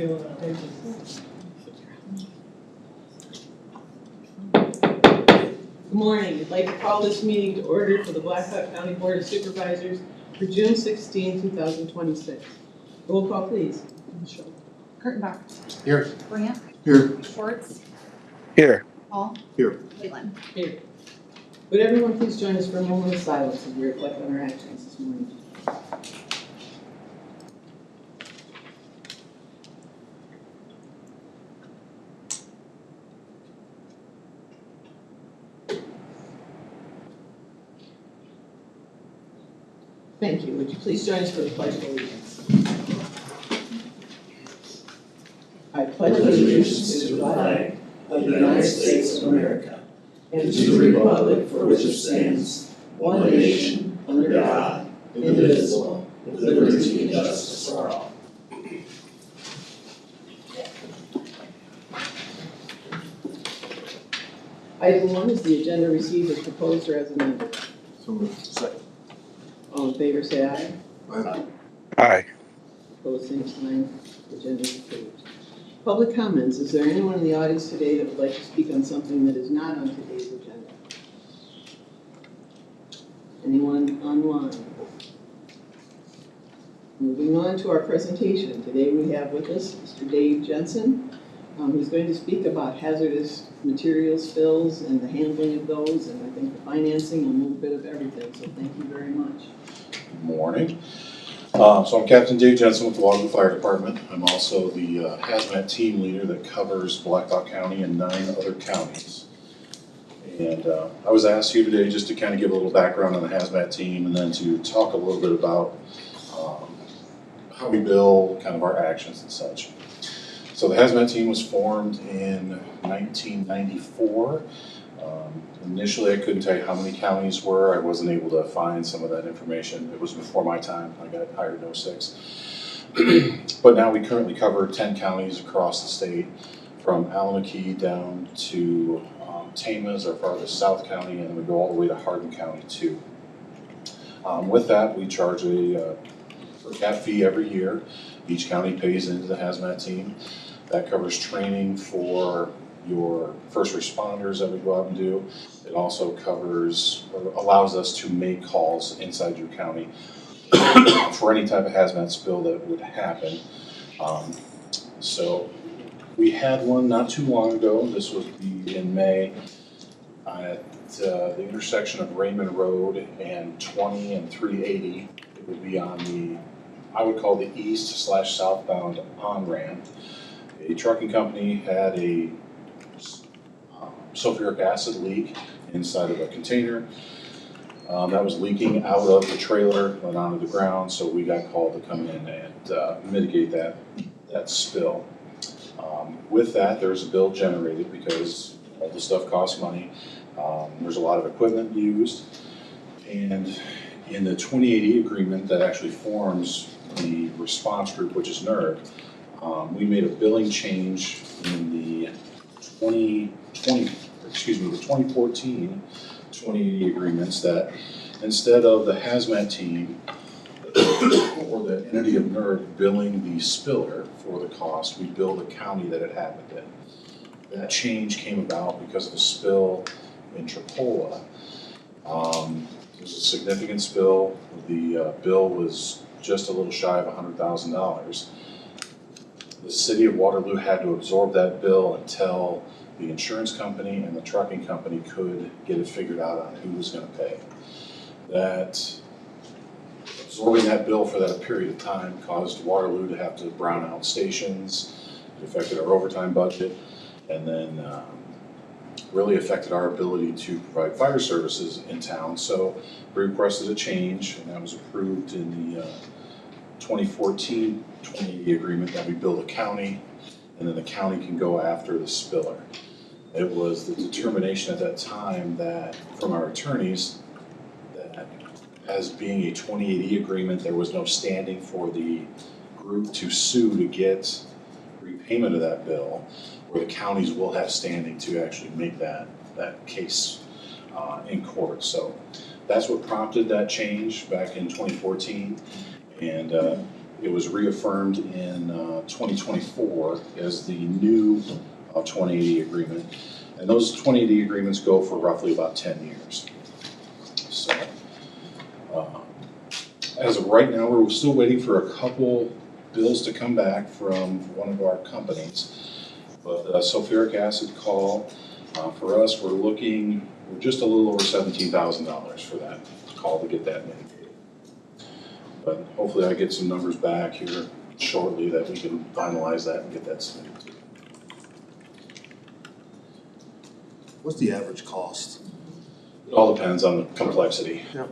feel pages. Good morning. I'd like to call this meeting to order for the Blackhawk County Board of Supervisors for June 16, 2026. Roll call, please. Kurtenbach. Here. Grant. Here. Schwartz. Here. Hall. Here. Leland. Here. Would everyone please join us for a moment of silence as we reflect on our actions this morning? Thank you. Would you please join us for the Pledge of Allegiance? I pledge allegiance to the flag of the United States of America and to the republic for which it stands, one nation, under God, indivisible, with liberty and justice for all. Item 1 is the agenda received as proposed or as amended. So moved. Second. All in favor, say aye. Aye. Aye. Opposed, same sign. Agenda is approved. Public comments. Is there anyone in the audience today that would like to speak on something that is not on today's agenda? Anyone online? Moving on to our presentation. Today we have with us Mr. Dave Jensen. He's going to speak about hazardous material spills and the handling of those, and I think the financing and a little bit of everything. So thank you very much. Good morning. So I'm Captain Dave Jensen with the Waterloo Fire Department. I'm also the hazmat team leader that covers Blackhawk County and 9 other counties. And I was asked here today just to kind of give a little background on the hazmat team and then to talk a little bit about how we bill, kind of our actions and such. So the hazmat team was formed in 1994. Initially, I couldn't tell you how many counties were. I wasn't able to find some of that information. It was before my time. I got hired in 06. But now we currently cover 10 counties across the state, from Alameda down to Tama is our farthest south county, and we go all the way to Hardin County too. With that, we charge a per cap fee every year. Each county pays into the hazmat team. That covers training for your first responders that we go out and do. It also covers or allows us to make calls inside your county for any type of hazmat spill that would happen. So we had one not too long ago. This was in May at the intersection of Raymond Road and 20 and 380. It would be on the, I would call the east/southbound on-ramp. A trucking company had a sulfuric acid leak inside of a container that was leaking out of the trailer and onto the ground, so we got called to come in and mitigate that spill. With that, there's a bill generated because all the stuff costs money. There's a lot of equipment used, and in the 2080 agreement that actually forms the response group, which is NERC, we made a billing change in the 2014 2080 agreements that instead of the hazmat team or the entity of NERC billing the spiller for the cost, we bill the county that it happened in. That change came about because of a spill in Tripola. It was a significant spill. The bill was just a little shy of $100,000. The city of Waterloo had to absorb that bill until the insurance company and the trucking company could get it figured out on who was going to pay. That absorbing that bill for that period of time caused Waterloo to have to brown out stations. It affected our overtime budget, and then really affected our ability to provide fire services in town. So we requested a change, and that was approved in the 2014 2080 agreement that we bill the county, and then the county can go after the spiller. It was the determination at that time that, from our attorneys, that as being a 2080 agreement, there was no standing for the group to sue to get repayment of that bill, where the counties will have standing to actually make that case in court. So that's what prompted that change back in 2014. And It was reaffirmed in 2024 as the new 2080 agreement. And those 2080 agreements go for roughly about 10 years. So as of right now, we're still waiting for a couple bills to come back from one of our companies. But sulfuric acid call, for us, we're just a little over $17,000 for that call to get that mitigated. But hopefully I get some numbers back here shortly that we can finalize that and get that submitted to. What's the average cost? It all depends on the complexity. Yep.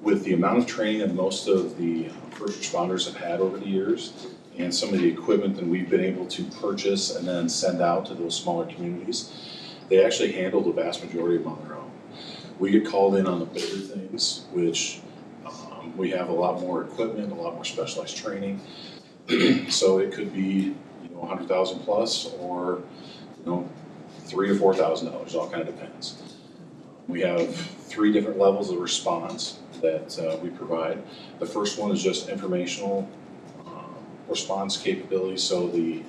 With the amount of training that most of the first responders have had over the years, and some of the equipment that we've been able to purchase and then send out to those smaller communities, they actually handle the vast majority of them on their own. We get called in on the bigger things, which we have a lot more equipment, a lot more specialized training. So it could be, $100,000 plus, or $3,000 to $4,000. All kind of depends. We have 3 different levels of response that we provide. The first one is just informational response capability. So the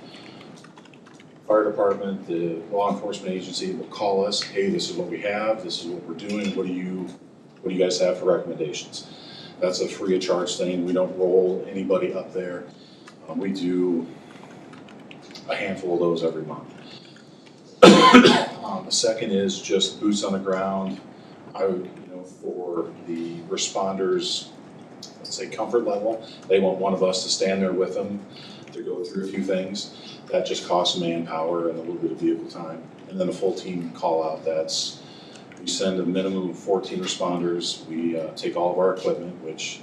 fire department, the law enforcement agency will call us, hey, this is what we have, this is what we're doing, what do you guys have for recommendations? That's a free of charge thing. We don't roll anybody up there. We do a handful of those every month. The second is just boots on the ground. For the responders, let's say comfort level, they want one of us to stand there with them to go through a few things. That just costs manpower and a little bit of vehicle time. And then a full team call out, we send a minimum of 14 responders. We take all of our equipment, which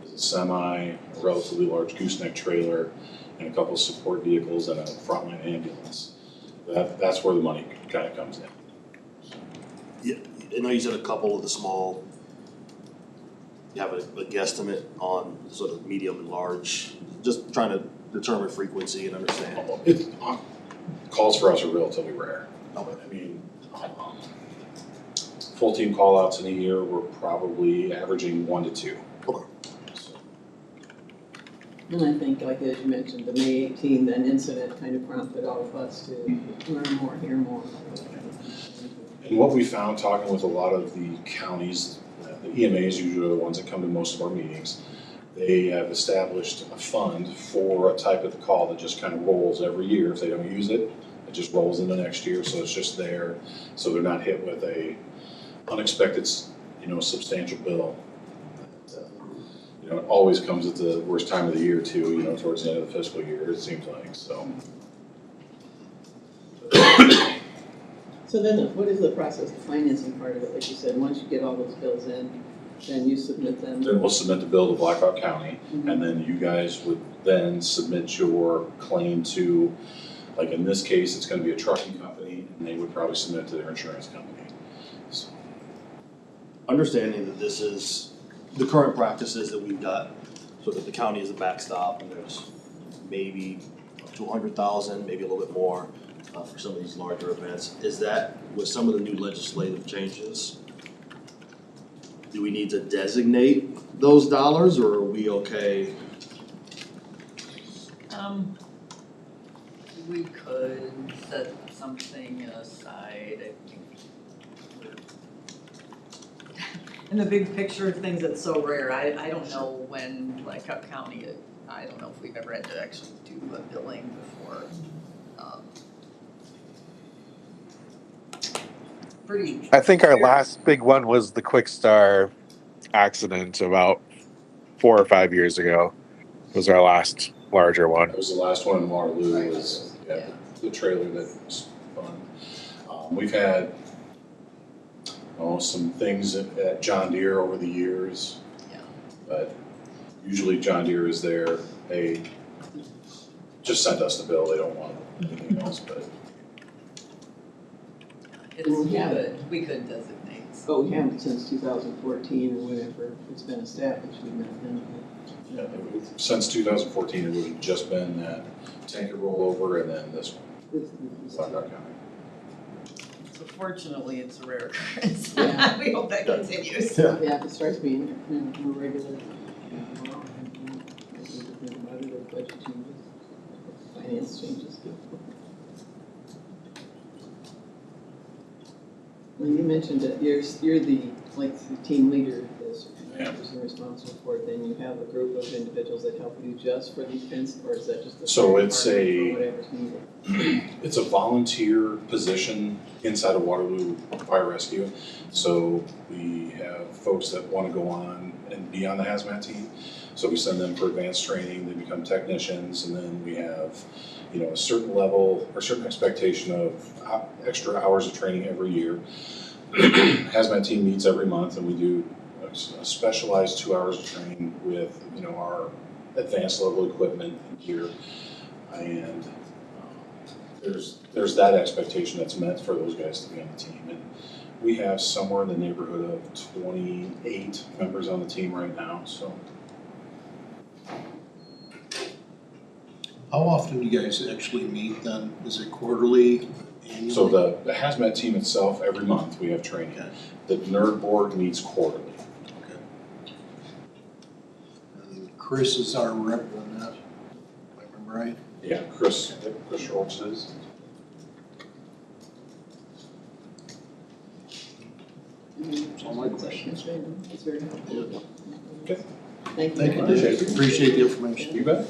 is a semi, a relatively large gooseneck trailer, and a couple of support vehicles and a frontline ambulance. That's where the money kind of comes in. Yeah, I know you said a couple of the small, you have a guesstimate on sort of medium and large, just trying to determine frequency and understand. Calls for us are relatively rare. Okay. I mean, full team call outs in a year, we're probably averaging 1 to 2. Okay. So, And I think, like as you mentioned, the May 18, that incident kind of prompted all of us to learn more, hear more. and what we found talking with a lot of the counties, the EMAs usually are the ones that come to most of our meetings. They have established a fund for a type of call that just kind of rolls every year. If they don't use it, it just rolls into next year, so it's just there, so they're not hit with a unexpected, substantial bill. It always comes at the worst time of the year too, towards the end of the fiscal year, it seems like, so. So then what is the process, the financing part of it? Like you said, once you get all those bills in, then you submit them. Then we'll submit the bill to Blackhawk County, and then you guys would then submit your claim to, like in this case, it's gonna be a trucking company, and they would probably submit it to their insurance company. So, Understanding that this is the current practices that we've got, so that the county is a backstop, and there's maybe up to 100,000, maybe a little bit more for some of these larger events. Is that with some of the new legislative changes? Do we need to designate those dollars, or are we okay? We could set something aside, I think. In the big picture of things, it's so rare, I don't know when Blackhawk County, I don't know if we've ever had to actually do a billing before. Pretty. I think our last big one was the Quick Star accident about 4 or 5 years ago. Was our last larger one. that was the last one in Waterloo, Right. was, Yeah. the trailer that was fun. We've had, some things at John Deere over the years. Yeah. But usually John Deere is there, they just send us the bill, they don't want anything else, but. We could designate. But we haven't since 2014 or whatever, it's been established, we've not done Yeah, since 2014, it would have just been that tanker rollover and then this one, it. Blackhawk County. Fortunately, it's a rare occurrence. Yeah. We hope that continues. Yeah. Yeah, it starts being more regular. Think about it, or budget changes, finance changes. Well, you mentioned that you're the, like, the team leader, the person responsible for it, then you have a group of individuals that help you just for these events, or is that just a So fire it's department a- for whatever's needed? It's a volunteer position inside of Waterloo Fire Rescue. So we have folks that want to go on and be on the hazmat team. So we send them for advanced training, they become technicians, and then we have, a certain level or certain expectation of extra hours of training every year. Hazmat team meets every month, and we do a specialized 2 hours of training with, our advanced level equipment and gear. And there's that expectation that's met for those guys to be on the team. And we have somewhere in the neighborhood of 28 members on the team right now, so. How often do you guys actually meet then? Is it quarterly, annually? So the hazmat team itself, every month we have training. Okay. The nerd board meets quarterly. Okay. And Chris is our rep on that, if I remember right? Yeah, Chris Schwartz is. That's all my questions. That's very helpful. Okay. Thank you. Thank you, Dave. Appreciate the information. You bet.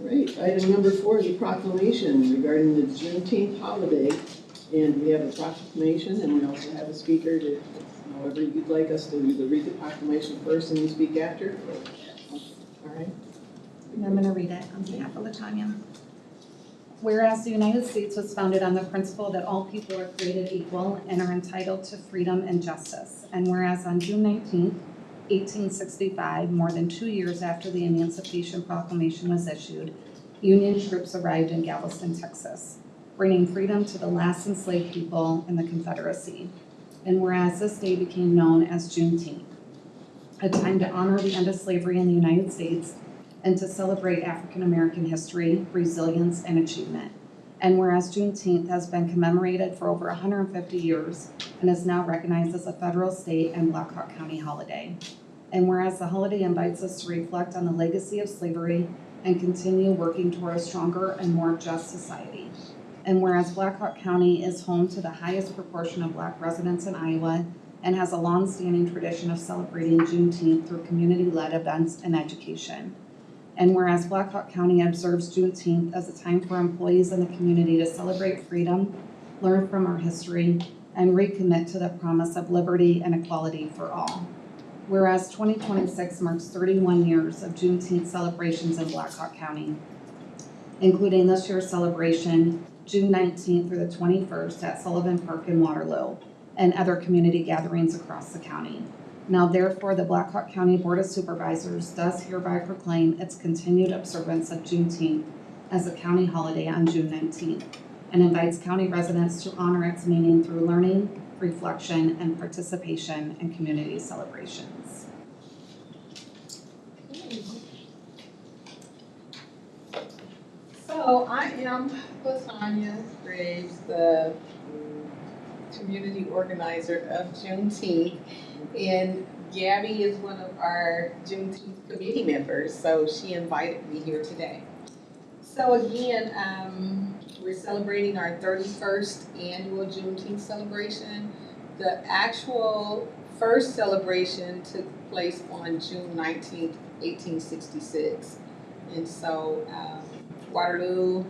Great, item number 4 is a proclamation regarding the Juneteenth holiday. And we have a proclamation, and we also have a speaker to, however you'd like us to either read the proclamation first and you speak after. All right. And I'm gonna read it on behalf of Latanya. Whereas the United States was founded on the principle that all people are created equal and are entitled to freedom and justice. And whereas on June 19th, 1865, more than 2 years after the Emancipation Proclamation was issued, Union troops arrived in Galveston, Texas, bringing freedom to the last enslaved people in the Confederacy. And whereas this day became known as Juneteenth, a time to honor the end of slavery in the United States and to celebrate African American history, resilience, and achievement. And whereas Juneteenth has been commemorated for over 150 years and is now recognized as a federal, state, and Black Hawk County holiday. And whereas the holiday invites us to reflect on the legacy of slavery and continue working toward a stronger and more just society. And whereas Black Hawk County is home to the highest proportion of Black residents in Iowa and has a long-standing tradition of celebrating Juneteenth through community-led events and education. And whereas Black Hawk County observes Juneteenth as a time for employees in the community to celebrate freedom, learn from our history, and recommit to the promise of liberty and equality for all. Whereas 2026 marks 31 years of Juneteenth celebrations in Black Hawk County, including this year's celebration, June 19th through the 21st at Sullivan Park in Waterloo, and other community gatherings across the county. Now therefore, the Black Hawk County Board of Supervisors does hereby proclaim its continued observance of Juneteenth as a county holiday on June 19th, and invites county residents to honor its meaning through learning, reflection, and participation in community celebrations. So I am Latanya Graves, the community organizer of Juneteenth, and Gabby is one of our Juneteenth committee members, so she invited me here today. So again, we're celebrating our 31st annual Juneteenth celebration. The actual first celebration took place on June 19th, 1866. And so Waterloo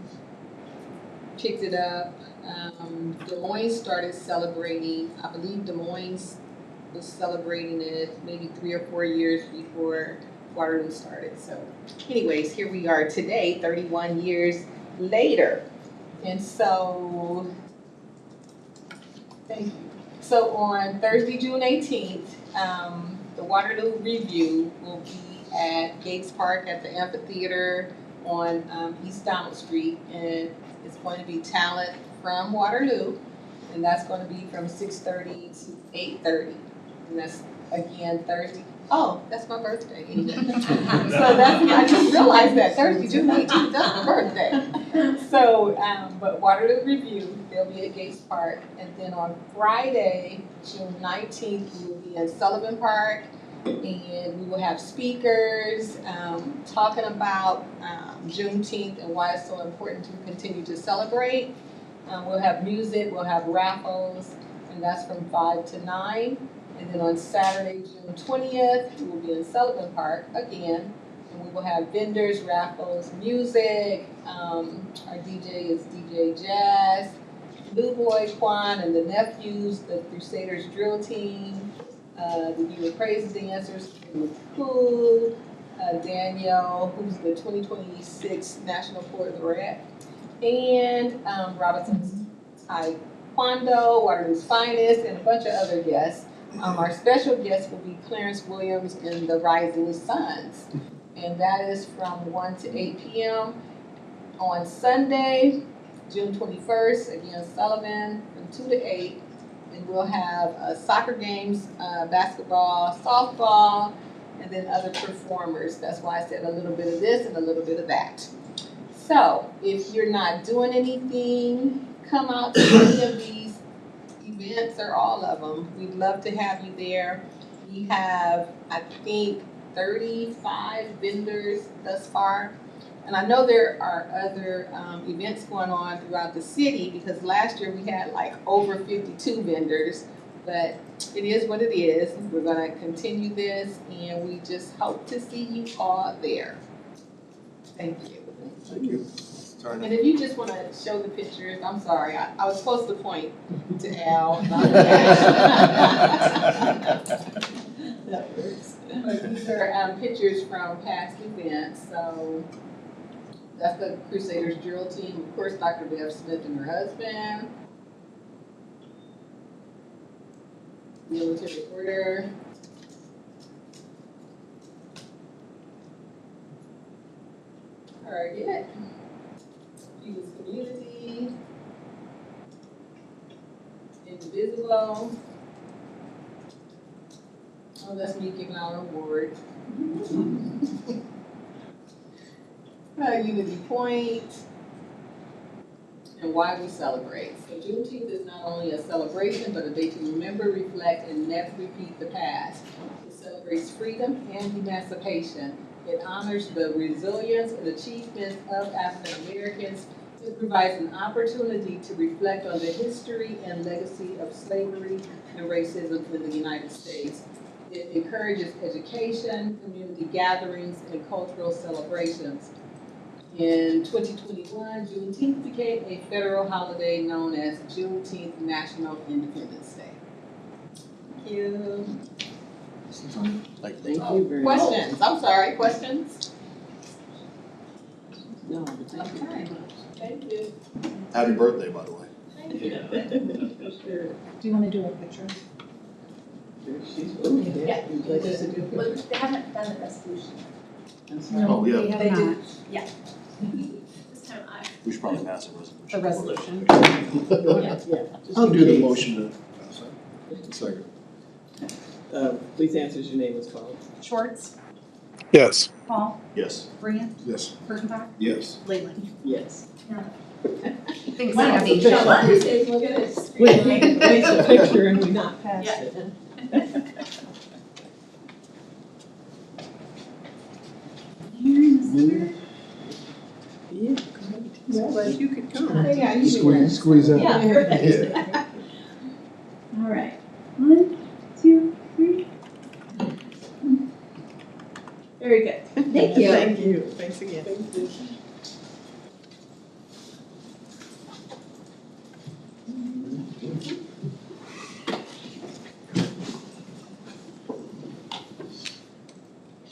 picked it up. Des Moines started celebrating, I believe Des Moines was celebrating it maybe 3 or 4 years before Waterloo started. So anyways, here we are today, 31 years later. And so, thank you. So on Thursday, June 18th, the Waterloo Review will be at Gates Park at the amphitheater on East Donald Street, and it's going to be talent from Waterloo, and that's going to be from 6:30 to 8:30, and that's again Thursday, Oh, that's my birthday. So that's, I just realized that Thursday, June 19th, that's my birthday. So, but Waterloo Review, they'll be at Gates Park. And then on Friday, June 19th, we will be in Sullivan Park. And we will have speakers talking about Juneteenth and why it's so important to continue to celebrate. We'll have music, we'll have raffles, and that's from 5 to 9. And then on Saturday, June 20th, we will be in Sullivan Park again. And we will have vendors, raffles, music. Our DJ is DJ Jazz, Blue Boy Quan and the Nephews, the Crusaders Drill Team, the Youth Praise Dancers, Cool, Danielle, who's the 2026 National Poet Laureate, and Robinson's Taekwondo, Waterloo's Finest, and a bunch of other guests. Our special guest will be Clarence Williams and the Rising Suns, and that is from 1 to 8 p.m. On Sunday, June 21st, again Sullivan, from 2 to 8, and we'll have soccer games, basketball, softball, and then other performers. That's why I said a little bit of this and a little bit of that. So, if you're not doing anything, come out to any of these events or all of them. We'd love to have you there. We have, I think, 35 vendors thus far. And I know there are other events going on throughout the city because last year we had like over 52 vendors, but it is what it is. We're gonna continue this and we just hope to see you all there. Thank you. Thank you. And if you just wanna show the pictures, I'm sorry, I was supposed to point to Al. That works. But these are pictures from past events, so. That's the Crusaders Drill Team. Of course, Dr. Bev Smith and her husband. Military order. Target. People's Community. Indivisible. Oh, that's me giving out an award. Unity Point, and why we celebrate. So Juneteenth is not only a celebration, but a day to remember, reflect, and never repeat the past. It celebrates freedom and emancipation. It honors the resilience and achievements of African Americans. It provides an opportunity to reflect on the history and legacy of slavery and racism in the United States. It encourages education, community gatherings, and cultural celebrations. In 2021, Juneteenth became a federal holiday known as Juneteenth National Independence Day. Thank you. Thank you very much. Questions? I'm sorry, questions? No, but thank you very Okay. much. Thank you. Happy birthday, by the way. Thank you. Sure. Do you wanna do a picture? She's really good. Yeah. Would you like us to do a But picture? they haven't done the resolution. I'm sorry. Oh, yeah. They have They not. did. This time We should probably pass a resolution. The resolution. Go ahead, yeah. Just I'll in do the case. motion to pass that. Second. Please answer as your name is called. Schwartz, Yes. Paul, Yes. Brian, Yes. Kurttenbach, Yes. Leyland. Yes. Thanks, Wow, Abby. so one of these days we'll get a screen. Wait, takes a picture and we not pass Yeah. it. Yeah, great. Glad you could come. Yeah, you can. Squeeze that. Yeah. All right. 1, 2, 3. Very good. Thank you. Thank you. Thanks again. Thank you.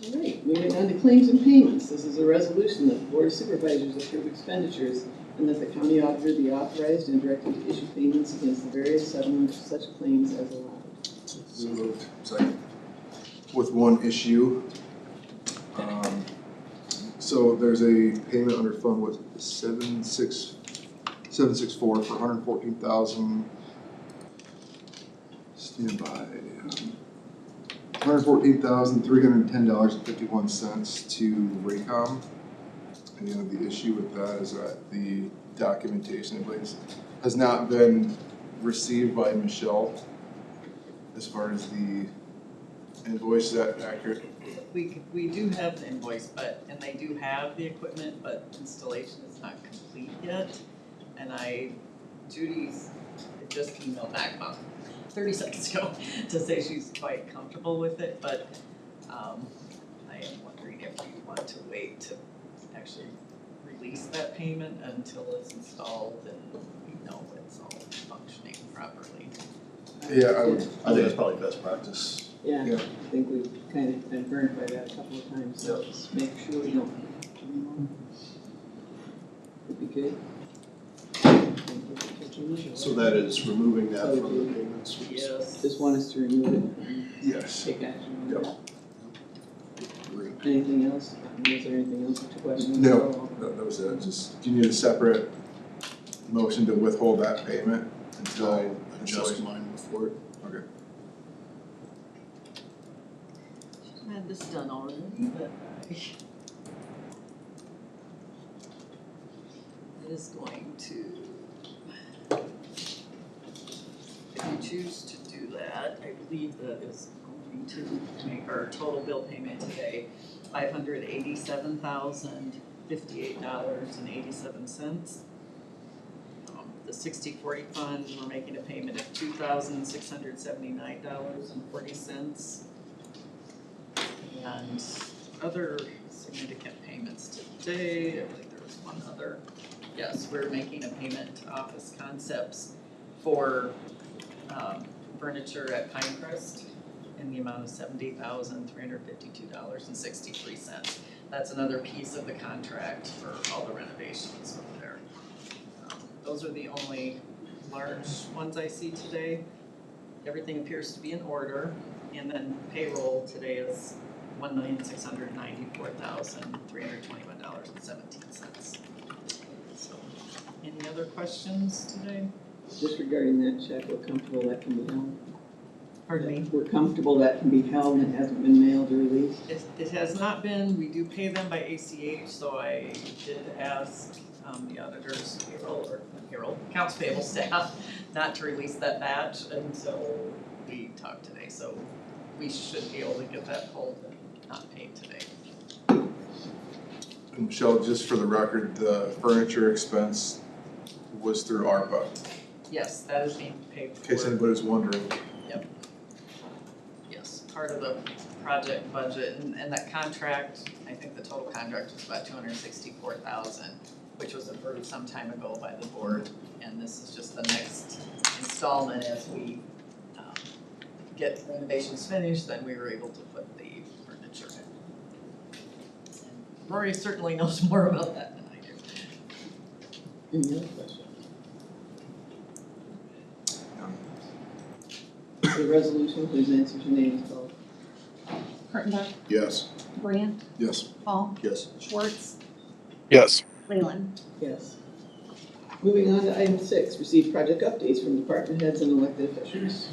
All right, moving on to claims and payments. This is a resolution that the Board of Supervisors approve expenditures and that the county auditor be authorized and directed to issue payments against the various settlements of such claims as allowed. So moved. Second. With one issue. So there's a payment under fund with 764 for 114,000. Stand by. $114,310.51 to Raycom. And the issue with that is that the documentation in place has not been received by Michelle as far as the invoice. Is that accurate? We do have the invoice, and they do have the equipment, but installation is not complete yet. And Judy's just emailed back about 30 seconds ago to say she's quite comfortable with it, but I am wondering if you want to wait to actually release that payment until it's installed and we know it's all functioning properly. Yeah, I would. I think that's probably best practice. Yeah, Yeah. I think we've kind of been burned by that a couple of times, so let's make sure we don't. Would be good. Thank you for catching me. So that is removing that from the payments. Yes. Just want us to remove it and Yes. take action on Yep. that. Agree. Anything else? Was there anything else to question? No, that was it. Just, do you need a separate motion to withhold that payment until I adjust mine before it. Okay. I had this done already, but it is going to, if you choose to do that, I believe that is going to make our total bill payment today $587,058.87. The 60/40 fund, we're making a payment of $2,679.40. And other significant payments today, I believe there was one other. Yes, we're making a payment to Office Concepts for furniture at Pinecrest in the amount of $70,352.63. That's another piece of the contract for all the renovations over there. Those are the only large ones I see today. Everything appears to be in order, and then payroll today is $1,694,321.17. So, any other questions today? Just regarding that check, we're comfortable that can be held. Pardon me? We're comfortable that can be held and it hasn't been mailed or released. It has not been, we do pay them by ACH, so I did ask the auditor's accounts payable staff not to release that batch until we talk today, so we should be able to get that pulled and not paid today. And Michelle, just for the record, the furniture expense was through ARPA, Yes, that is being paid in case for, anybody's wondering. yes, part of the project budget, and that contract, I think the total contract was about $264,000, which was approved some time ago by the board, and this is just the next installment as we get renovations finished, then we were able to put the furniture in. And Rory certainly knows more about that than I do. Any other questions? The resolution, please answer your names, vote. Kurttenbach, Yes. Grant, Yes. Paul, Yes. Schwartz, Yes. Leyland. Yes. Moving on to item 6, receive project updates from department heads and elected officials.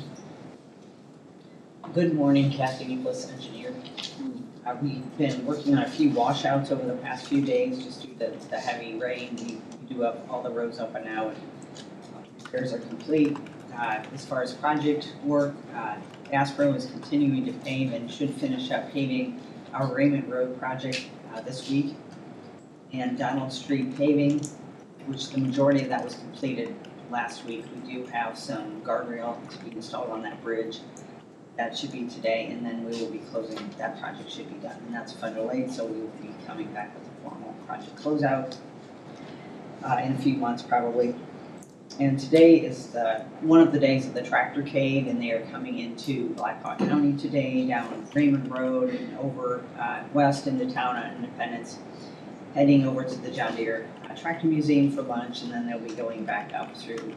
Good morning, Kathy Nicholas, engineer. We've been working on a few washouts over the past few days, just due to the heavy rain. We do have all the roads open now, and repairs are complete. As far as project work, Aspro is continuing to pave and should finish up paving our Raymond Road project this week. And Donald Street paving, which the majority of that was completed last week. We do have some guardrail to be installed on that bridge. That should be today, and then we will be closing, that project should be done, and that's federal aid, so we will be coming back with a formal project closeout in a few months probably. And today is one of the days of the tractor cave, and they are coming into Blackhawk County today, down Raymond Road and over west into town on Independence, heading over to the John Deere Tractor Museum for lunch, and then they'll be going back up through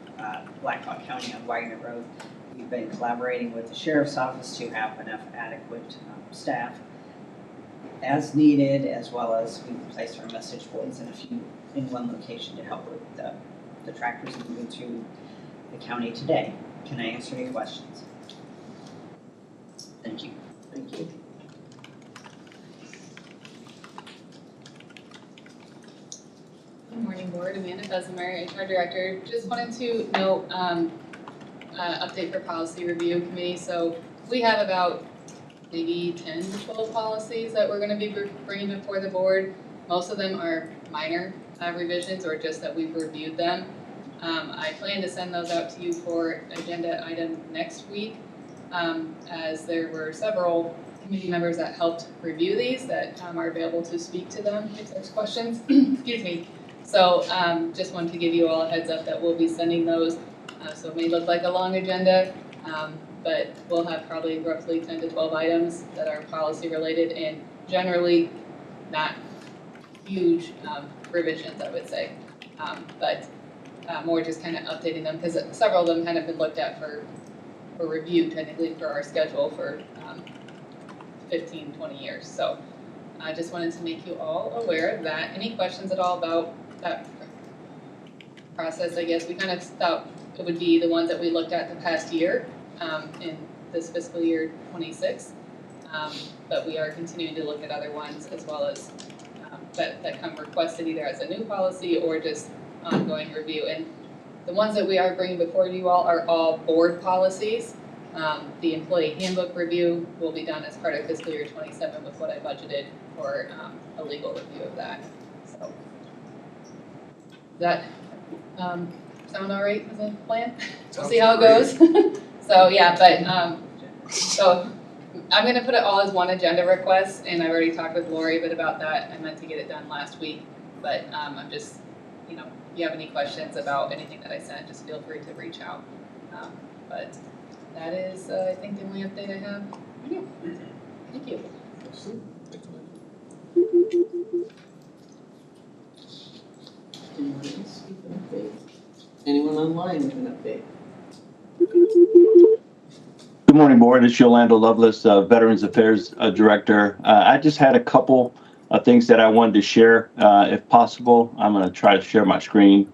Blackhawk County on Wagner Road. We've been collaborating with the Sheriff's Office to have enough adequate staff as needed, as well as we've placed our message boards in one location to help with the tractors moving through the county today. Can I answer any questions? Thank you. Thank Morning Board, Amanda Bessemer, HR Director. Just wanted to note, update for policy review committee. So we have about maybe 10 to 12 policies that we're gonna be bringing before the board. Most of them are minor revisions or just that we've reviewed them. I plan to send those out to you for agenda item next week, as there were several committee members that helped review these that are available to speak to them if there's questions. Excuse me. So just wanted to give you all a heads up that we'll be sending those. So it may look like a long agenda, but we'll have probably roughly 10 to 12 items that are policy related and generally not huge revisions, I would say. But more just kind of updating them because several of them kind of been looked at for review technically for our schedule for 15, 20 years. So I just wanted to make you all aware of that. Any questions at all about that process? I guess we kind of thought it would be the ones that we looked at the past year in this fiscal year 26. But we are continuing to look at other ones as well as that come requested either as a new policy or just ongoing review. And the ones that we are bringing before you all are all board policies. The employee handbook review will be done as part of fiscal year 27 with what I budgeted for a legal review of that. So that sound all right as a plan? We'll see how it goes. So yeah, but so I'm gonna put it all as one agenda request, and I already talked with Lori a bit about that. I meant to get it done last week, but I'm just, if you have any questions about anything that I sent, just feel free to reach out. But that is, I think, the only update I have. Yeah. Thank you. Anyone else with an update? Anyone online with an update? Good morning, board. It's Yolanda Lovelace, Veterans Affairs Director. I just had a couple of things that I wanted to share. If possible, I'm going to try to share my screen.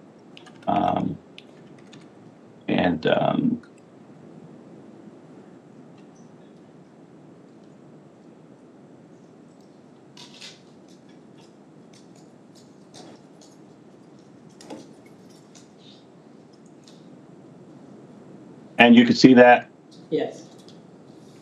And you can see that? Yes.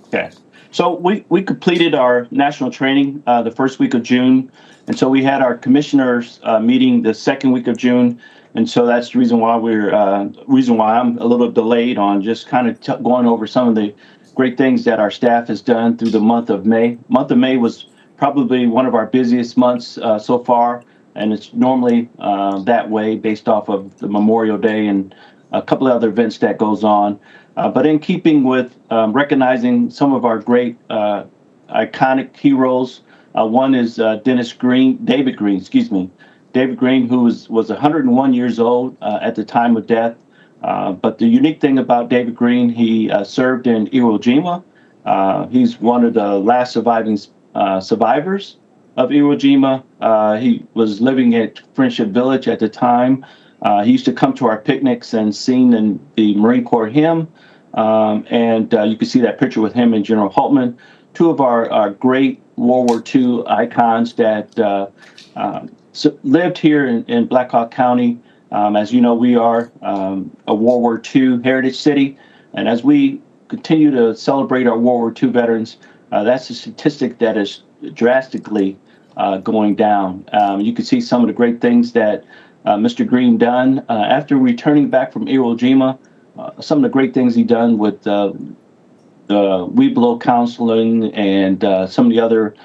Okay. So we completed our national training the first week of June. And so we had our commissioners meeting the second week of June. And so that's the reason why I'm a little delayed on just kind of going over some of the great things that our staff has done through the month of May. Month of May was probably one of our busiest months so far. And it's normally that way based off of the Memorial Day and a couple of other events that goes on. But in keeping with recognizing some of our great iconic heroes, one is David Green, who was 101 years old at the time of death. But the unique thing about David Green, he served in Iwo Jima. He's one of the last surviving survivors of Iwo Jima. He was living at Friendship Village at the time. He used to come to our picnics and sing in the Marine Corps hymn. And you can see that picture with him and General Haltman, two of our great World War II icons that lived here in Black Hawk County. As you know, we are a World War II heritage city. And as we continue to celebrate our World War II veterans, that's a statistic that is drastically going down. You can see some of the great things that Mr. Green done after returning back from Iwo Jima. Some of the great things he done with the Webelow counseling and some of the other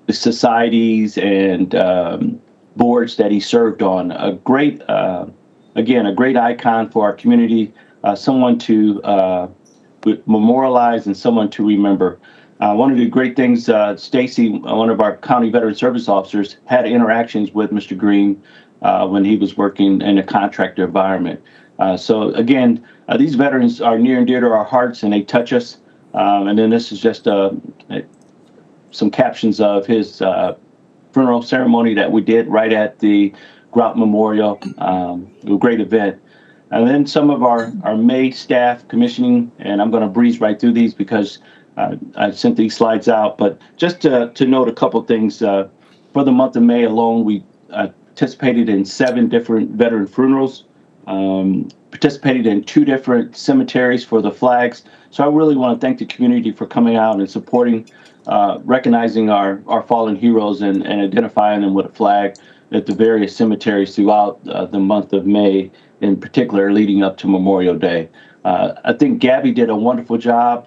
societies and boards that he served on. A great icon for our community, someone to memorialize and someone to remember. One of the great things, Stacy, one of our county veteran service officers, had interactions with Mr. Green when he was working in a contractor environment. So again, these veterans are near and dear to our hearts, and they touch us. And then this is just some captions of his funeral ceremony that we did right at the Grout Memorial. A great event. And then some of our May staff commissioning, and I'm going to breeze right through these because I sent these slides out. But just to note a couple things. From for the month of May alone, we participated in 7 different veteran funerals, participated in 2 different cemeteries for the flags. So I really want to thank the community for coming out and supporting, recognizing our fallen heroes and identifying them with a flag at the various cemeteries throughout the month of May, in particular leading up to Memorial Day. I think Gabby did a wonderful job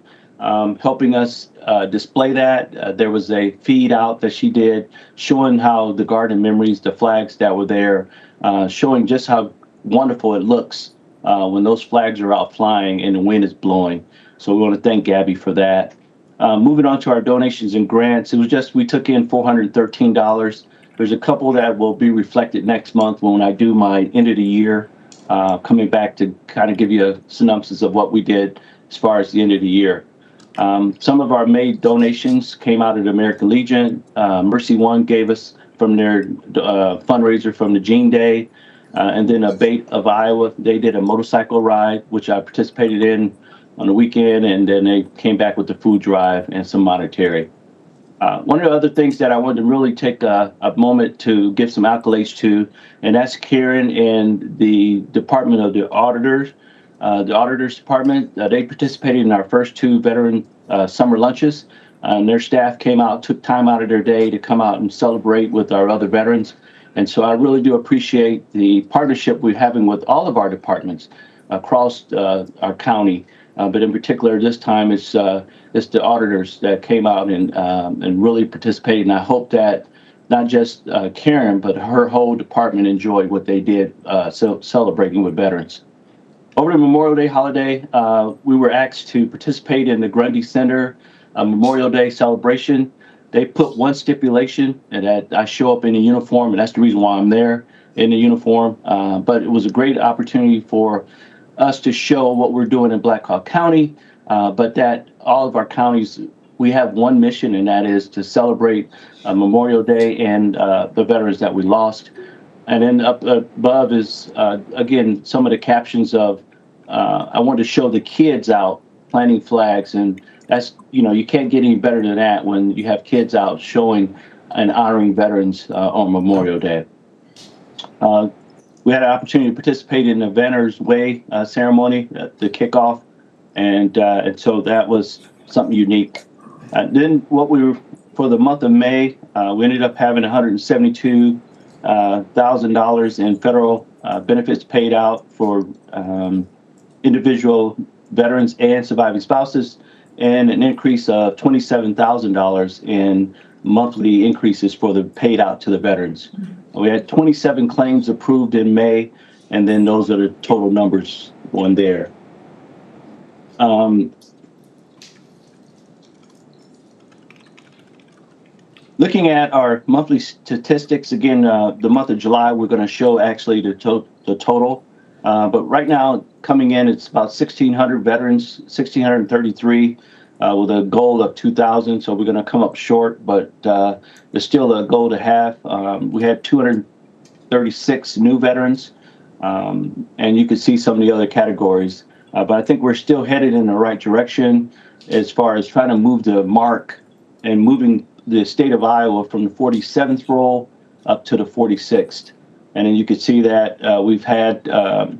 helping us display that. There was a feed out that she did showing how the garden memories, the flags that were there, showing just how wonderful it looks when those flags are out flying and the wind is blowing. So we want to thank Gabby for that. Moving on to our donations and grants, we took in $413. There's a couple that will be reflected next month when I do my end of the year, coming back to kind of give you a synopsis of what we did as far as the end of the year. Some of our May donations came out of the American Legion. Mercy One gave us from their fundraiser from the Jean Day. And then Abate of Iowa, they did a motorcycle ride, which I participated in on the weekend. And then they came back with the food drive and some monetary. One of the other things that I wanted to really take a moment to give some accolades to, and that's Karen and the Department of the Auditors. The Auditors Department, they participated in our first 2 veteran summer lunches. And their staff came out, took time out of their day to come out and celebrate with our other veterans. And so I really do appreciate the partnership we're having with all of our departments across our county. But in particular, this time it's the auditors that came out and really participated. And I hope that not just Karen, but her whole department enjoyed what they did celebrating with veterans. Over the Memorial Day holiday, we were asked to participate in the Grundy Center Memorial Day celebration. They put one stipulation, and that I show up in a uniform, and that's the reason why I'm there in the uniform. But it was a great opportunity for us to show what we're doing in Black Hawk County, but that all of our counties, we have one mission, and that is to celebrate Memorial Day and the veterans that we lost. And then up above is, again, some of the captions of, I wanted to show the kids out planting flags. And that's, you can't get any better than that when you have kids out showing and honoring veterans on Memorial Day. We had an opportunity to participate in the Vanner's Way ceremony at the kickoff. And so that was something unique. Then for the month of May, we ended up having $172,000 in federal benefits paid out for individual veterans and surviving spouses, and an increase of $27,000 in monthly increases for the paid out to the veterans. We had 27 claims approved in May, and then those are the total numbers on there. Looking at our monthly statistics, again, the month of July, we're going to show actually the total. But right now, coming in, it's about 1,600 veterans, 1,633, with a goal of 2,000. So we're going to come up short, but there's still a goal to have. We had 236 new veterans, and you can see some of the other categories. But I think we're still headed in the right direction as far as trying to move the mark and moving the state of Iowa from the 47th role up to the 46th. And then you can see that we've had,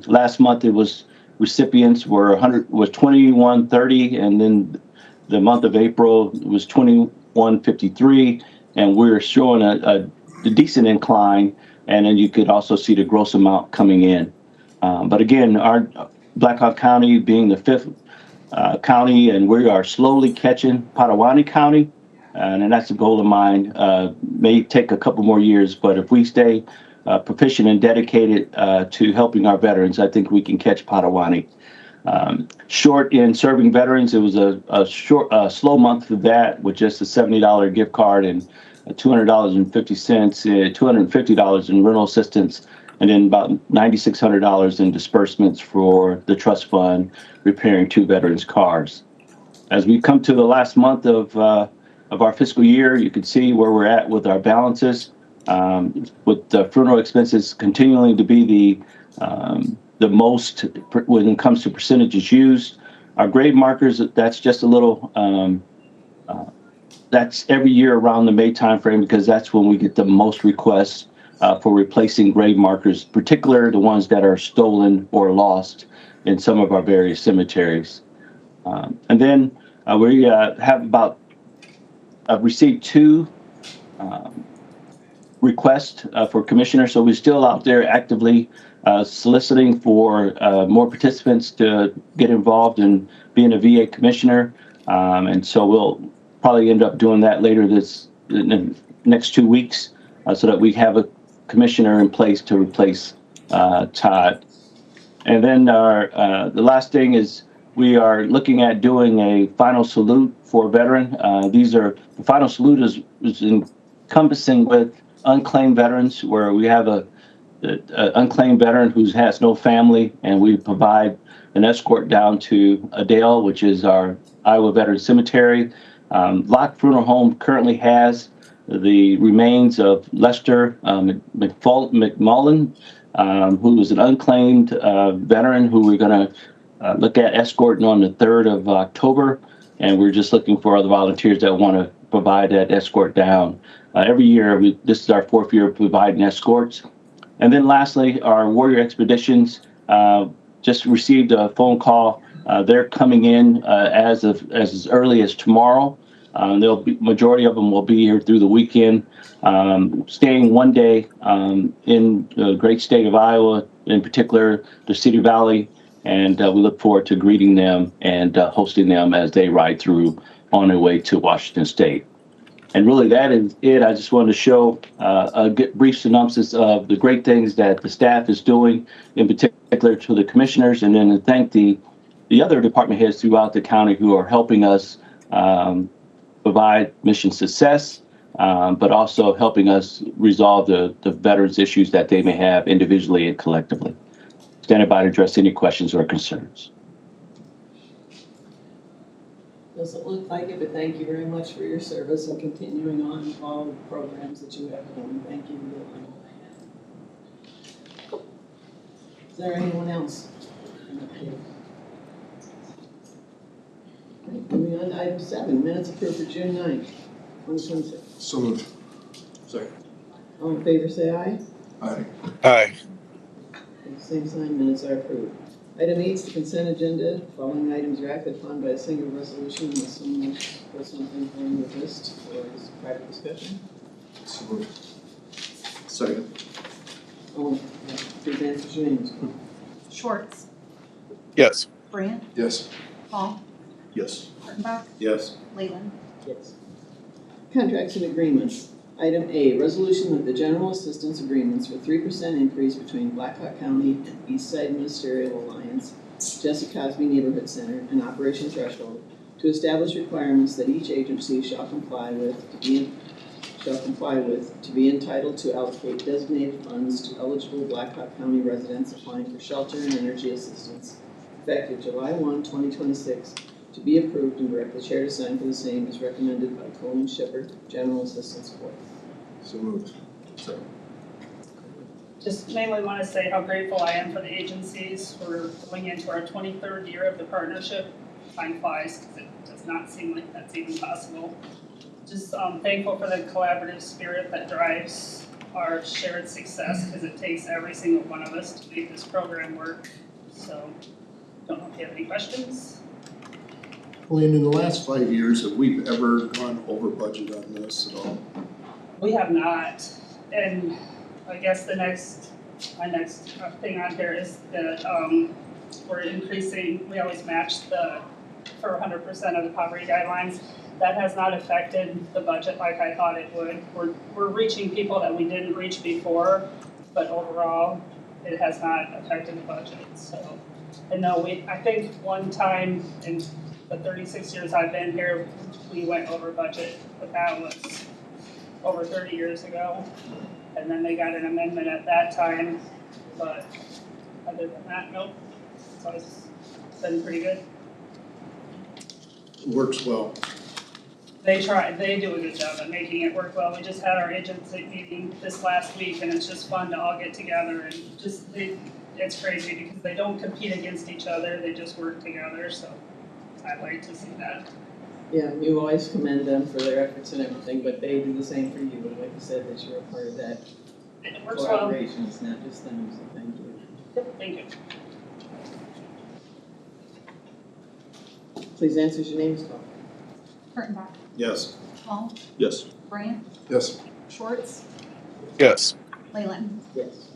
last month it was recipients were 2130, and then the month of April was 2153, and we're showing a decent incline, and then you could also see the gross amount coming in. But again, our Black Hawk County being the 5th county, and we are slowly catching Potawatomi County, and that's a goal of mine. May take a couple more years, but if we stay proficient and dedicated to helping our veterans, I think we can catch Potawatomi. Short in serving veterans, it was a slow month for that, with just a $70 gift card and $200.50, $250 in rental assistance, and then about $9,600 in disbursements for the trust fund repairing 2 veterans' cars. As we come to the last month of our fiscal year, you can see where we're at with our balances, with the funeral expenses continuing to be the most when it comes to percentages used. Our grave markers, that's just a little that's every year around the May timeframe because that's when we get the most requests for replacing grave markers, particularly the ones that are stolen or lost in some of our various cemeteries. And then we have about received two requests for commissioners, so we're still out there actively soliciting for more participants to get involved in being a VA commissioner. And so we'll probably end up doing that later in the next 2 weeks so that we have a commissioner in place to replace Todd. And then the last thing is we are looking at doing a final salute for a veteran. The final salute is encompassing with unclaimed veterans, where we have a unclaimed veteran who has no family, and we provide an escort down to Adale, which is our Iowa Veteran Cemetery. Locke Funeral Home currently has the remains of Lester McMullen, who was an unclaimed veteran who we're going to look at escorting on the 3rd of October. And we're just looking for other volunteers that want to provide that escort down. Every year, this is our 4th year of providing escorts. And then lastly, our Warrior Expeditions just received a phone call. They're coming in as early as tomorrow. Majority of them will be here through the weekend, staying one day in the great state of Iowa, in particular the Cedar Valley, and we look forward to greeting them and hosting them as they ride through on their way to Washington State. And really, that is it. I just wanted to show a brief synopsis of the great things that the staff is doing, in particular to the commissioners, and then to thank the other department heads throughout the county who are helping us provide mission success, but also helping us resolve the veterans' issues that they may have individually and collectively. Standing by to address any questions or concerns. Doesn't look like it, but thank you very much for your service and continuing on all the programs that you have done. Thank you. Is there anyone else? Moving on to item 7, minutes approved for June 9th, 2026. So moved. Second. All in favor, say aye. Aye. Aye. Same sign, minutes are approved. Item 8 is the consent agenda. Following items are acted upon by a single resolution unless someone wants to put something on the list or is private discussion. So moved. Second. All, please answer your names. Schwartz, Yes. Brant, Yes. Paul, Yes. Kurttenbach, Yes. Leyland. Yes. Contracts and agreements. Item A, resolution of the general assistance agreements for 3% increase between Blackhawk County and East Side Ministerial Alliance, Jesse Cosby Neighborhood Center, and Operation Threshold to establish requirements that each agency shall comply with to be entitled to allocate designated funds to eligible Blackhawk County residents applying for shelter and energy assistance effective July 1, 2026, to be approved and direct the chair to sign for the same as recommended by Colin Shepherd, General Assistance Court. So moved. Second. Just mainly want to say how grateful I am for the agencies. We're going into our 23rd year of the partnership. Time flies because it does not seem like that's even possible. Just thankful for the collaborative spirit that drives our shared success because it takes every single one of us to make this program work. So, don't know if you have any questions. Colleen, in the last 5 years, have we ever gone over budget on this at all? We have not, and I guess my next thing on here is that we're increasing, we always match for 100% of the poverty guidelines. That has not affected the budget like I thought it would. We're reaching people that we didn't reach before, but overall, it has not affected the budget, so. And no, I think one time in the 36 years I've been here, we went over budget, but that was over 30 years ago. And then they got an amendment at that time, but other than that, nope. So it's been pretty good. It works well. They do a good job at making it work well. We just had our agency meeting this last week and it's just fun to all get together and it's crazy because they don't compete against each other, they just work together, so I like to see that. Yeah, you always commend them for their efforts and everything, but they do the same for you, and like you said, that you're a part of that It works well. collaboration, it's not just them, so thank you. Yep, thank you. Please answer your names, call. Kurttenbach, Yes. Hall, Yes. Brandt, Yes. Schwartz, Yes. Leyland. Yes.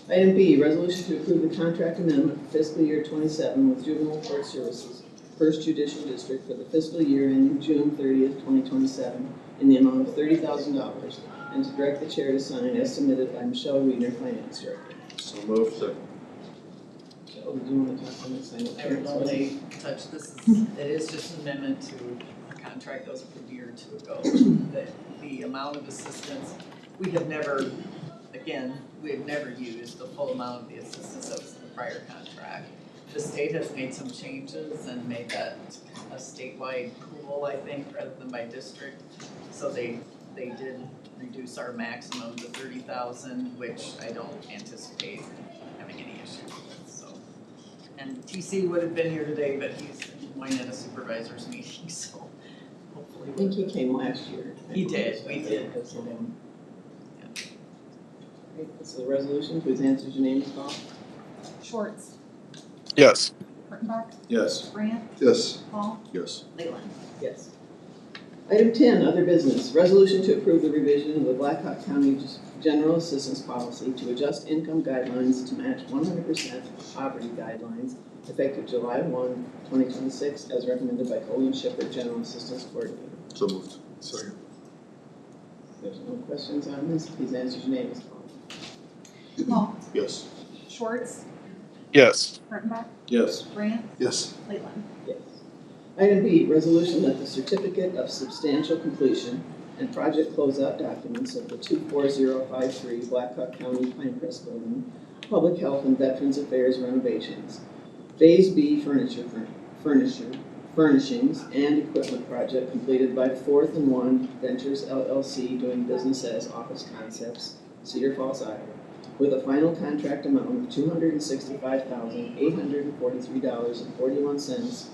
Item B, resolution to approve the contract amendment for fiscal year 27 with Juvenile Court Services, First Judicial District for the fiscal year ending June 30th, 2027, in the amount of $30,000, and to direct the chair to sign as submitted by Michelle Weidner, Finance Director. So moved. Second. Michelle, did you want to talk on this? I know I would Karen's only touch, it is just an amendment to a contract that was approved a year or two ago. The amount of assistance, we have never, again, we have never used the full amount of the assistance that was in the prior contract. The state has made some changes and made that a statewide pool, I think, rather than by district. So they did reduce our maximum to 30,000, which I don't anticipate having any issue with, so. And TC would have been here today, but he's going at a supervisors meeting, so hopefully. I think he came last year. He did, we did. That's the one. Okay, this is the resolution, please answer your name, call. Schwartz, Yes. Kurttenbach, Yes. Brandt, Yes. Hall, Yes. Leyland. Yes. Item 10, other business, resolution to approve the revision of the Blackhawk County General Assistance Policy to adjust income guidelines to match 100% of poverty guidelines effective July 1, 2026, as recommended by Colleen Shepard, General Assistance Coordinator. So moved. Second. There's no questions on this, please answer your name as called. Hall, Yes. Schwartz, Yes. Kurttenbach, Yes. Brandt, Yes. Leyland. Yes. Item B, resolution that the certificate of substantial completion and project closeout documents of the 24053 Blackhawk County Pinecrest Building, Public Health and Veterans Affairs renovations, Phase B furnishings and equipment project completed by 4th and 1 Ventures LLC doing business as Office Concepts, Cedar Falls, Iowa, with a final contract amount of $265,843.41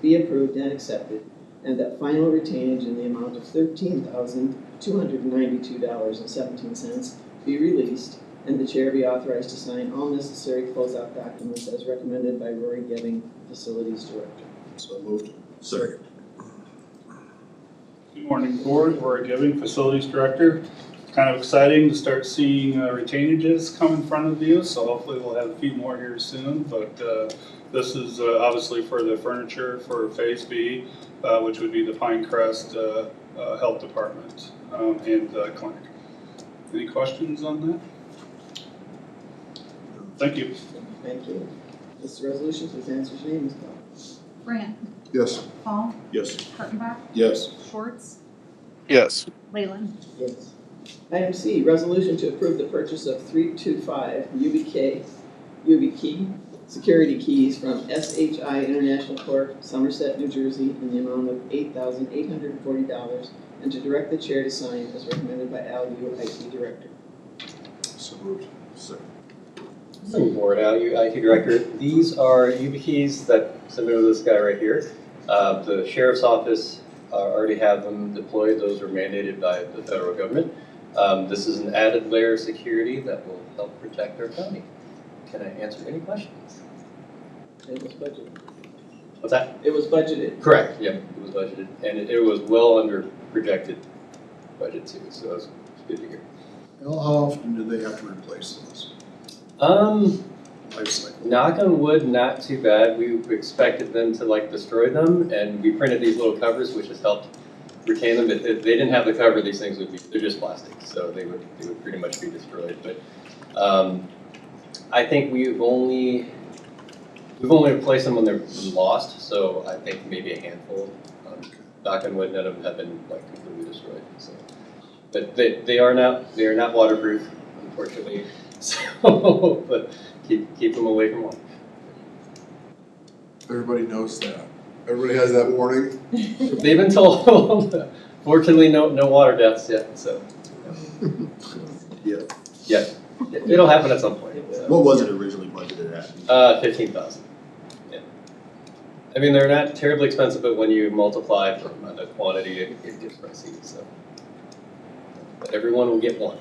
be approved and accepted, and that final retainage in the amount of $13,292.17 be released, and the chair be authorized to sign all necessary closeout documents as recommended by Rory Geving, Facilities Director. So moved. Second. Good morning, board. Rory Giving, Facilities Director. Kind of exciting to start seeing retainages come in front of you, so hopefully we'll have a few more here soon. But this is obviously for the furniture for Phase B, which would be the Pinecrest Health Department and clinic. Any questions on that? Thank you. Thank you. This resolution, please answer your name as called. Brandt, Yes. Hall, Yes. Kurttenbach, Yes. Schwartz, Yes. Leyland. Yes. Item C, resolution to approve the purchase of 325 YubiKey security keys from SHI International Corp., Somerset, New Jersey, in the amount of $8,840, and to direct the chair to sign as recommended by Al Yu, IT Director. So moved. Second. Morning, Board. Al Yu, IT Director. These are YubiKeys that similar to this guy right here. The Sheriff's Office already have them deployed. Those are mandated by the federal government. This is an added layer of security that will help protect our county. Can I answer any questions? It was budgeted. What's that? It was budgeted. Correct, yep, it was budgeted, and it was well under projected budget too, so that's good to hear. How often do they have to replace those? Life cycle. Knock on wood, not too bad. We expected them to destroy them, and we printed these little covers, which has helped retain them. If they didn't have the cover, these things they're just plastic, so they would pretty much be destroyed. But I think we've only replaced them when they're lost, so I think maybe a handful. Knock on wood, none of them have been completely destroyed. So, but they are not waterproof, unfortunately. So, but keep them away from water. Everybody knows that. Everybody has that warning. They've been told. Fortunately, no water deaths yet. So. Yeah. Yeah. It'll happen at some point. So. What was it originally budgeted at? 15,000. Yeah. I mean, they're not terribly expensive, but when you multiply from the quantity, it gets pricey, so. But everyone will get one,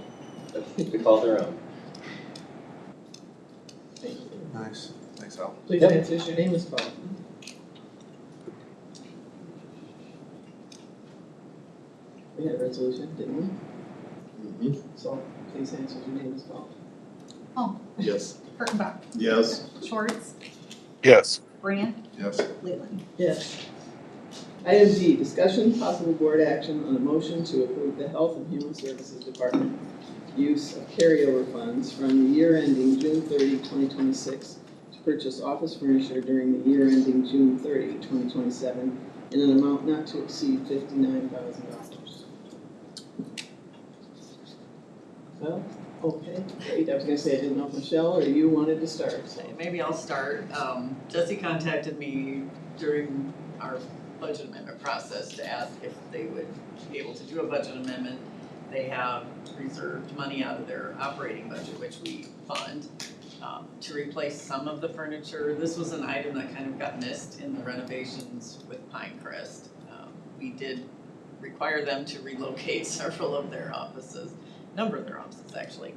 that we call their own. Thank you. Nice. Thanks, Al. Please answer as your name is called. We had a resolution, didn't we? Mhm. So please answer as your name is called. Yes. Kurttenbach, Yes. Schwartz, Yes. Brand, Yes. Leland. Yes. Item D, discussion, possible board action on a motion to approve the Health and Human Services Department use of carryover funds from the year ending June 30, 2026 to purchase office furniture during the year ending June 30, 2027 in an amount not to exceed $59,000. Well, okay, great. I was gonna say, I didn't know if Michelle or you wanted to start, so. Maybe I'll start. Jesse contacted me during our budget amendment process to ask if they would be able to do a budget amendment. They have reserved money out of their operating budget, which we fund, to replace some of the furniture. This was an item that kind of got missed in the renovations with Pinecrest. We did require them to relocate several of their offices, number of their offices actually.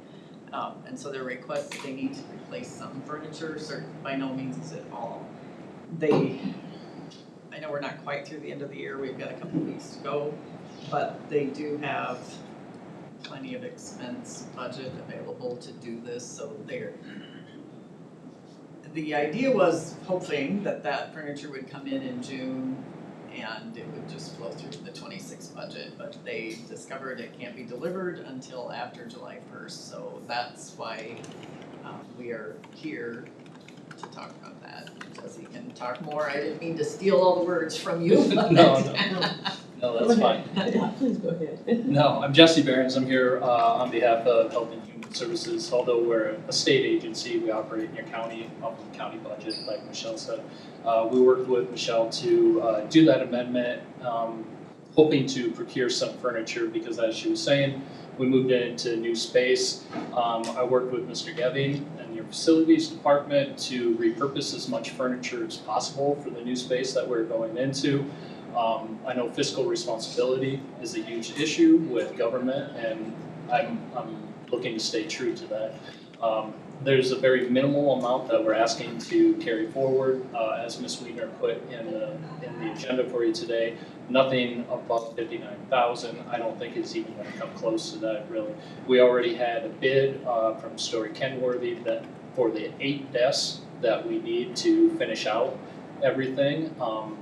And so their request, they need to replace some furniture, by no means is it all. I know we're not quite through the end of the year, we've got a couple of weeks to go, but they do have plenty of expense budget available to do this, so the idea was hoping that that furniture would come in June and it would just flow through the 26 budget, but they discovered it can't be delivered until after July 1st, so that's why we are here to talk about that. Jesse can talk more. I didn't mean to steal all the words from you. No, that's fine. Yeah, please go ahead. No, I'm Jesse Behrens. I'm here on behalf of Health and Human Services. Although we're a state agency, we operate in your county, off of the county budget, like Michelle said. We worked with Michelle to do that amendment, hoping to procure some furniture because, as she was saying, we moved into new space. I worked with Mr. Geving and your facilities department to repurpose as much furniture as possible for the new space that we're going into. I know fiscal responsibility is a huge issue with government, and I'm looking to stay true to that. There's a very minimal amount that we're asking to carry forward, as Ms. Weiner put in the agenda for you today. Nothing above 59,000. I don't think it's even going to come close to that, really. We already had a bid from Story Kenworthy that for the 8 desks that we need to finish out everything.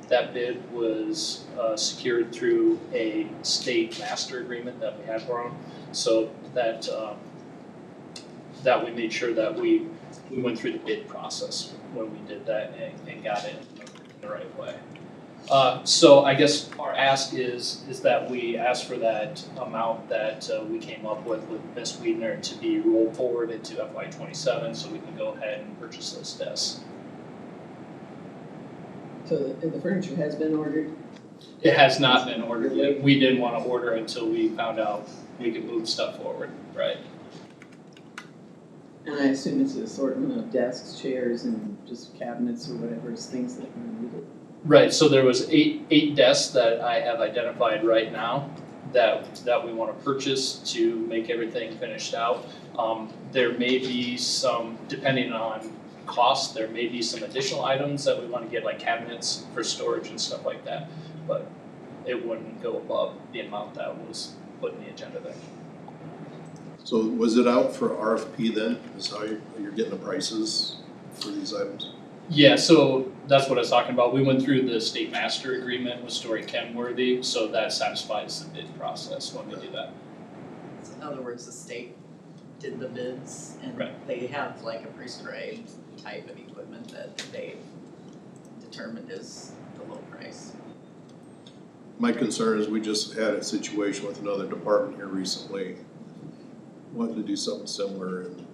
That bid was secured through a state master agreement that we had for them, so that that we made sure that we went through the bid process when we did that and got it in the right way. So I guess our ask is that we ask for that amount that we came up with Ms. Weidner to be rolled forward into FY27 so we can go ahead and purchase those desks. So the furniture has been ordered? It has not been ordered yet. We didn't want to order until we found out we could move stuff forward, right? And I assume it's an assortment of desks, chairs, and just cabinets or whatever is things that are needed. Right, so there was eight desks that I have identified right now that we want to purchase to make everything finished out. There may be some, depending on cost, there may be some additional items that we want to get, like cabinets for storage and stuff like that, but it wouldn't go above the amount that was put in the agenda there. So was it out for RFP then, is how you're getting the prices for these items? Yeah, so that's what I was talking about. We went through the state master agreement with Story Kenworthy, so that satisfies the bid process when we do that. So in other words, the state did the bids and they have like a prescribed type of equipment that they determined is the low price. My concern is we just had a situation with another department here recently, wanted to do something similar and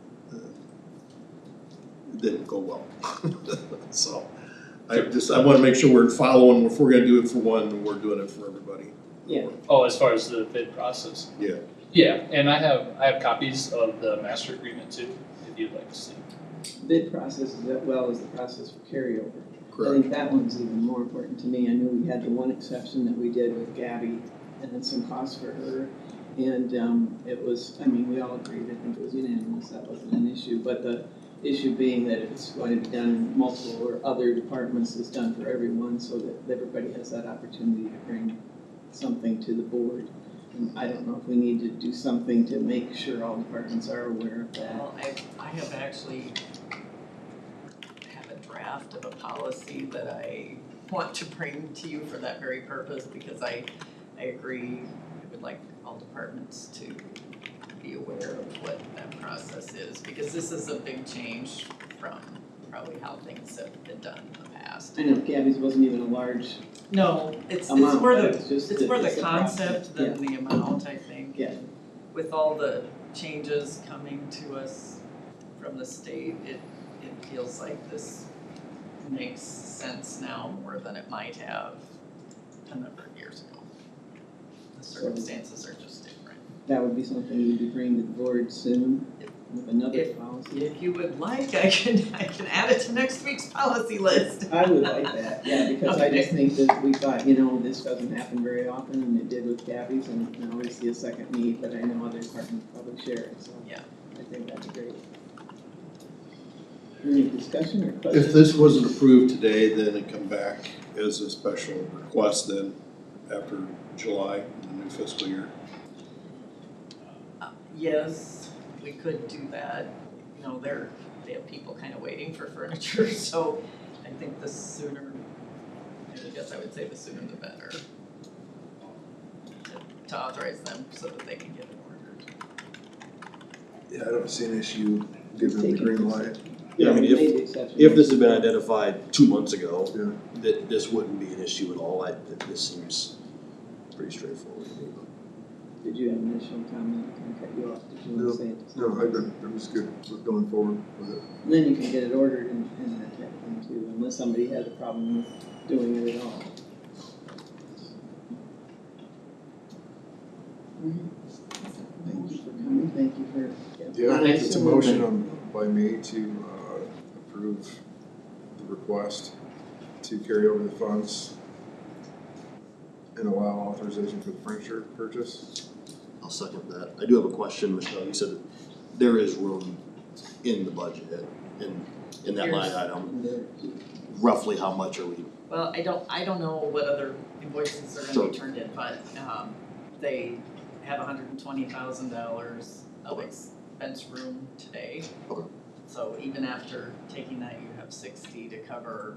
it didn't go well. So I want to make sure we're following, if we're gonna do it for one, we're doing it for everybody. Yeah. Oh, as far as the bid process? Yeah. Yeah, and I have copies of the master agreement too, if you'd like to see. Bid process as well as the process for carryover. Correct. think that one's even more important to me. I know we had the one exception that we did with Gabby and then some costs for her. And it was, I mean, we all agreed, I think it was unanimous, that wasn't an issue. But the issue being that if it's going to be done in multiple or other departments, it's done for everyone so that everybody has that opportunity to bring something to the board. And I don't know if we need to do something to make sure all departments are aware of that. Well, I have actually have a draft of a policy that I want to bring to you for that very purpose, because I agree, I would like all departments to be aware of what that process is, because this is a big change from probably how things have been done in the past. I know Gabby's wasn't even a large No, it's amount, more but the, it's just it's more the it's a process. concept than the amount, I think. Yeah. With all the changes coming to us from the state, it feels like this makes sense now more than it might have a number of years ago. The circumstances are just different. That would be something you'd be bringing to the board soon with another policy. If you would like, I can add it to next week's policy list. I would like that, yeah, because I just think that we thought, you know, this doesn't happen very often, and it did with Gabby's, and now we see a second need, but I know other departments probably share it, so. Yeah. I think that's great. Any discussion or questions? If this wasn't approved today, then it'd come back as a special request then after July, the new fiscal year. Yes, we could do that. You know, they have people kind of waiting for furniture, so I think the sooner, I guess I would say the sooner the better. To authorize them so that they can get it ordered. Yeah, I don't see an issue giving the green light. Yeah, I mean, we made the exception. if this had been identified 2 months ago, Yeah. that this wouldn't be an issue at all. This seems pretty straightforward to me. Did you have an initial comment? I cut you off. Did you want to say it? No, I'm just good with going forward with it. And then you can get it ordered and that type of thing too, unless somebody has a problem with doing it at all. Thank you for coming, thank you for. Yeah, I think it's a motion by me to approve the request to carry over the funds and allow authorization for the furniture purchase. I'll second that. I do have a question, Michelle. You said that there is room in the budget, in that line item. Roughly how much are we? Well, I don't know what other invoices are gonna be turned in, but, they have $120,000 of expense room today. Okay. So even after taking that, you have 60 to cover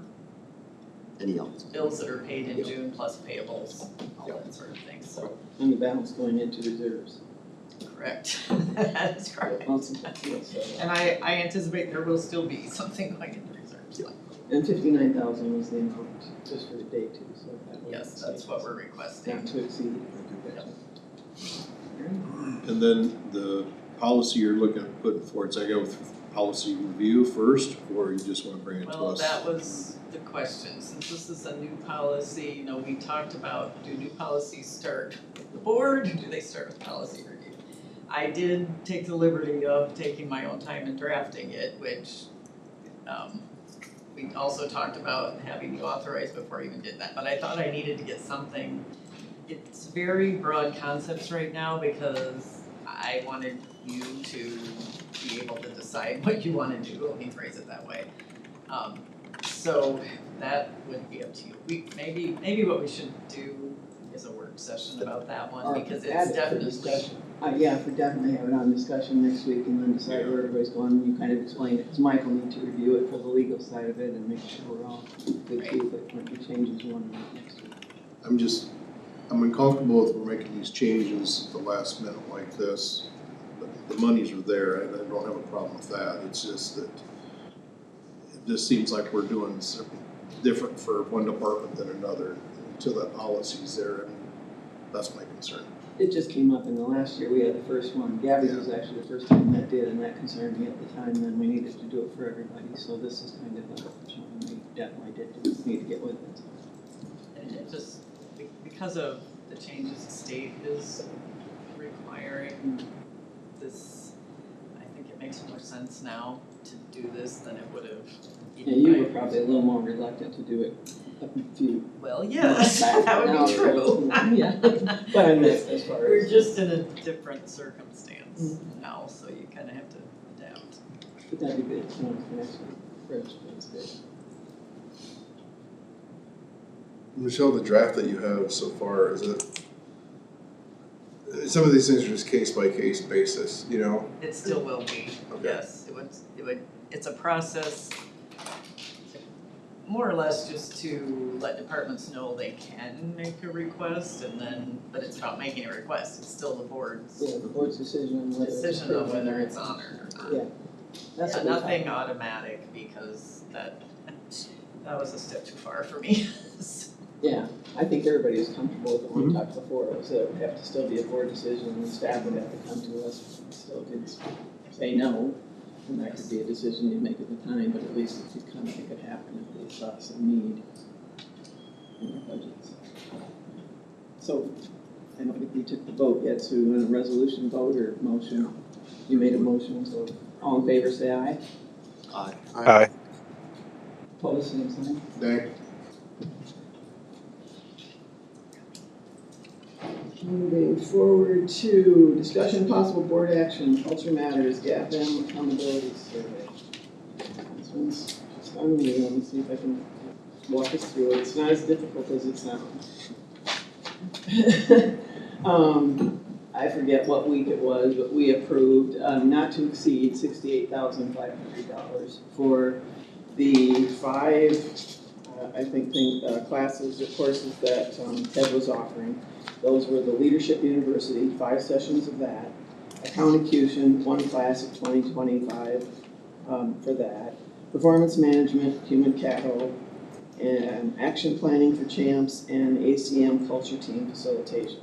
Any else? bills that are paid in June plus payables, all that sort of thing, so. And the balance going into reserves. Correct, that is correct. And I anticipate there will still be something going into reserves. And 59,000 was the amount just for the day too, so that was. Yes, that's what we're requesting. Not to exceed. And then the policy you're looking at putting forward, so I go with policy review first, or you just wanna bring it to us? Well, that was the question, since this is a new policy, you know, we talked about, do new policies start with the board, or do they start with policy review? I did take the liberty of taking my own time and drafting it, which, we also talked about having you authorized before I even did that, but I thought I needed to get something. It's very broad concepts right now because I wanted you to be able to decide what you wanna do, let me phrase it that way. So that would be up to you. Maybe what we should do is a work session about that one, because it's definitely. Yeah, if we definitely have it on discussion next week and then decide where everybody's going, and you kind of explain it, because Mike will need to review it for the legal side of it and make sure we're all good too, if it might be changes you want to make next week. I'm uncomfortable if we're making these changes at the last minute like this. But the monies are there, and I don't have a problem with that. It's just that it just seems like we're doing something different for one department than another until that policy's there, and that's my concern. It just came up in the last year, we had the first one, Gabby's was actually the first time that did, and that concerned me at the time, and we needed to do it for everybody, so this is kind of something we definitely need to get with it. And it just, because of the changes the state is requiring, this, I think it makes more sense now to do this than it would have. Yeah, you were probably a little more reluctant to do it a few Well, yes, months back. that would Now be you're a little- true. Yeah, but I mean, as far We're as, just in a different circumstance now, so you kind of have to adapt. but that'd be good, for next week, Rich, that's good. Michelle, the draft that you have so far, is it, some of these things are just case by case basis, you know? It still will be, Okay. yes, it's a process, more or less just to let departments know they can make a request and then, but it's about making a request, it's still the board's Yeah, the board's decision on whether it's decision on approved or whether not. it's honored or not. Yeah. That's Yeah, what we're nothing talking about. automatic because that was a step too far for me. Yeah, I think everybody is comfortable with the one we talked before, was that it would have to still be a board decision, and the staff would have to come to us, still could say no, and that could be a decision you'd make at the time, but at least it could kind of make it happen if they saw some need in their budgets. So, I don't think we took the vote yet, so we want a resolution vote or motion? You made a motion, so all in favor say aye. Aye. Aye. Opposed, same sign. Nay. Moving forward to discussion possible board action, culture matters, GAP-M accountability survey. This one's just on me, let me see if I can walk us through it. It's not as difficult as it sounds. I forget what week it was, but we approved not to exceed $68,500 for the five, classes or courses that Ted was offering. Those were the Leadership University, 5 sessions of that, Accounting, 1 class of 2025 for that, Performance Management, Human Capital, and Action Planning for Champs, and ACM Culture Team Facilitation.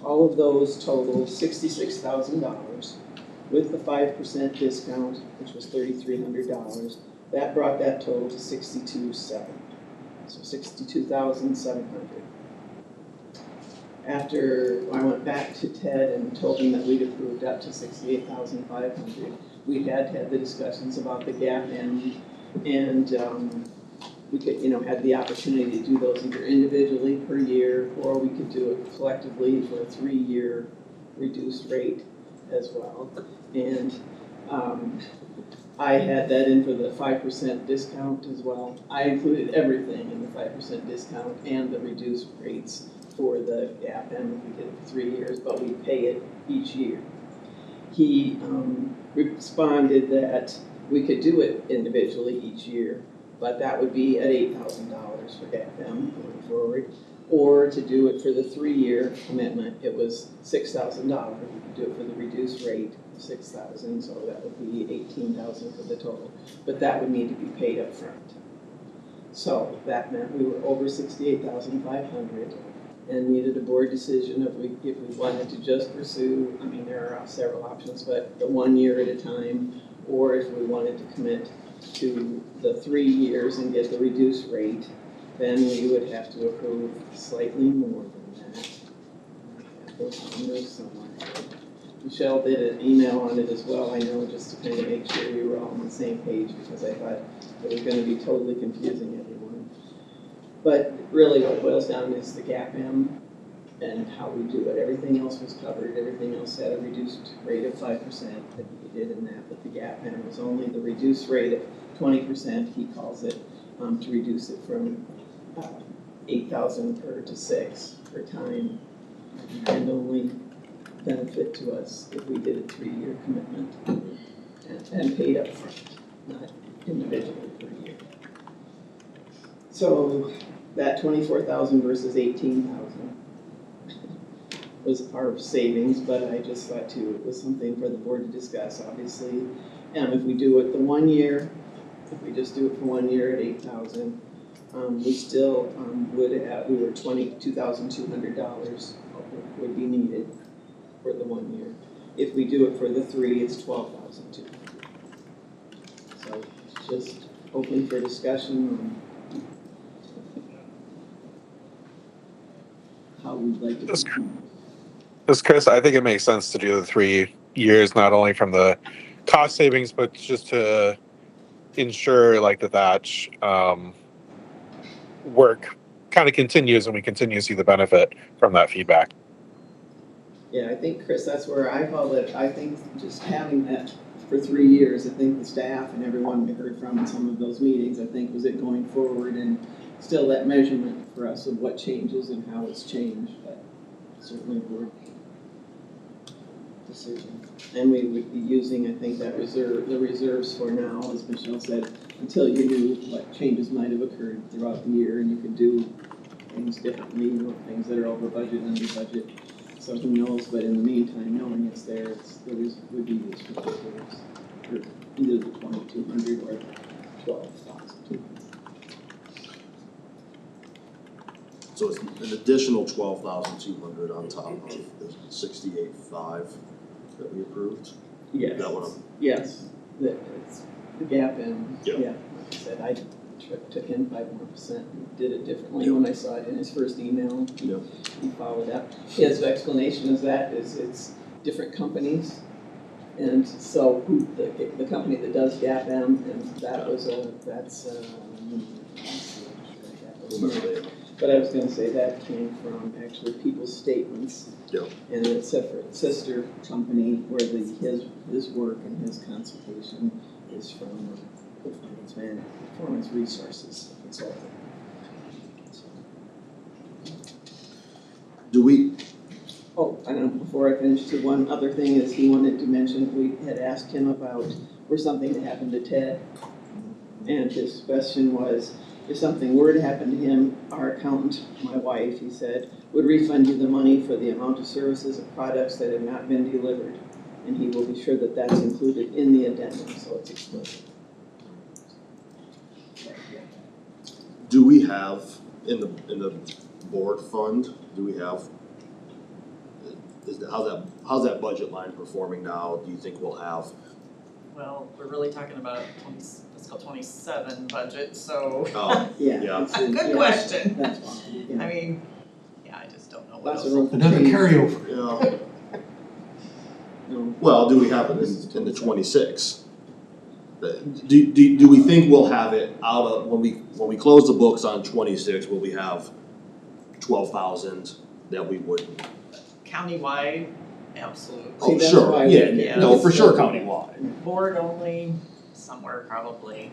All of those total $66,000 with the 5% discount, which was $3,300. That brought that total to $62,700. So $62,700. After I went back to Ted and told him that we'd approved up to $68,500, we had the discussions about the GAP-M, and we could, had the opportunity to do those either individually per year, or we could do it collectively for a 3-year reduced rate as well. And I had that in for the 5% discount as well. I included everything in the 5% discount and the reduced rates for the GAP-M if we did it for 3 years, but we pay it each year. He responded that we could do it individually each year, but that would be at $8,000 for GAP-M going forward. Or to do it for the 3-year commitment, it was $6,000. We could do it for the reduced rate of $6,000, so that would be $18,000 for the total. But that would need to be paid up front. So that meant we were over $68,500 and needed a board decision if we wanted to just pursue, there are several options, but the 1 year at a time, or if we wanted to commit to the 3 years and get the reduced rate, then we would have to approve slightly more than that. I have those numbers somewhere. Michelle did an email on it as well, I know, just to kind of make sure we were all on the same page, because I thought it was going to be totally confusing everyone. But really what it boils down is the GAP-M and how we do it. Everything else was covered, everything else had a reduced rate of 5% that we did in that, but the GAP-M was only the reduced rate of 20%, he calls it, to reduce it from 8,000 per to 6 per time, and only benefit to us if we did a 3-year commitment and paid up front, not individually per year. So that 24,000 versus 18,000 was our savings, but I just thought too it was something for the board to discuss, obviously. And if we do it the 1 year, if we just do it for 1 year at 8,000, we still would have, we were $22,200 would be needed for the 1 year. If we do it for the 3, it's $12,200. So just open for discussion on how we'd like to proceed. Chris, I think it makes sense to do the 3 years, not only from the cost savings, but just to ensure like that work kind of continues and we continue to see the benefit from that feedback. Yeah, I think, Chris, that's where I felt that, I think just having that for 3 years, I think the staff and everyone we heard from in some of those meetings, I think was it going forward and still that measurement for us of what changes and how it's changed, but certainly board decision. And we would be using, I think, that the reserves for now, as Michelle said, until you knew what changes might have occurred throughout the year and you could do things differently, you know, things that are over budget, under budget. So who knows, but in the meantime, knowing it's there, would be used for reserves, for either the 2,200 or the 12,200. So it's an additional 12,200 on top of the 68.5 that we approved? Yes. That one? Yes, it's the gap in, Yeah. like I said, I took in 5%, did it differently when I saw it in his first email. Yeah. He followed up. His explanation is that it's different companies. And so the company that does Gap M, and that was but I was gonna say that came from actually people's statements. Yeah. And a separate sister company where his work and his consultation is from Performance Resources Consulting. Do we, Oh, I don't know, before I finish, too, one other thing is he wanted to mention, we had asked him about were something to happen to Ted. And his question was, if something were to happen to him, our accountant, my wife, he said, would refund you the money for the amount of services and products that have not been delivered. And he will be sure that that's included in the addendum, so it's explicit. do we have in the board fund, do we have, how's that budget line performing now? Do you think we'll have? Well, we're really talking about fiscal 27 budget, so. Yeah. Good question. That's fine, yeah. I mean, yeah, I just don't know what Lots else. of room for Another change. carryover. Yeah. No. Well, do we have it in the 26? Do we think we'll have it out of, when we close the books on 26, will we have 12,000 that we would? Countywide, absolutely. Oh, that's sure, why yeah, we- yeah, no, for sure countywide. Board only, somewhere probably.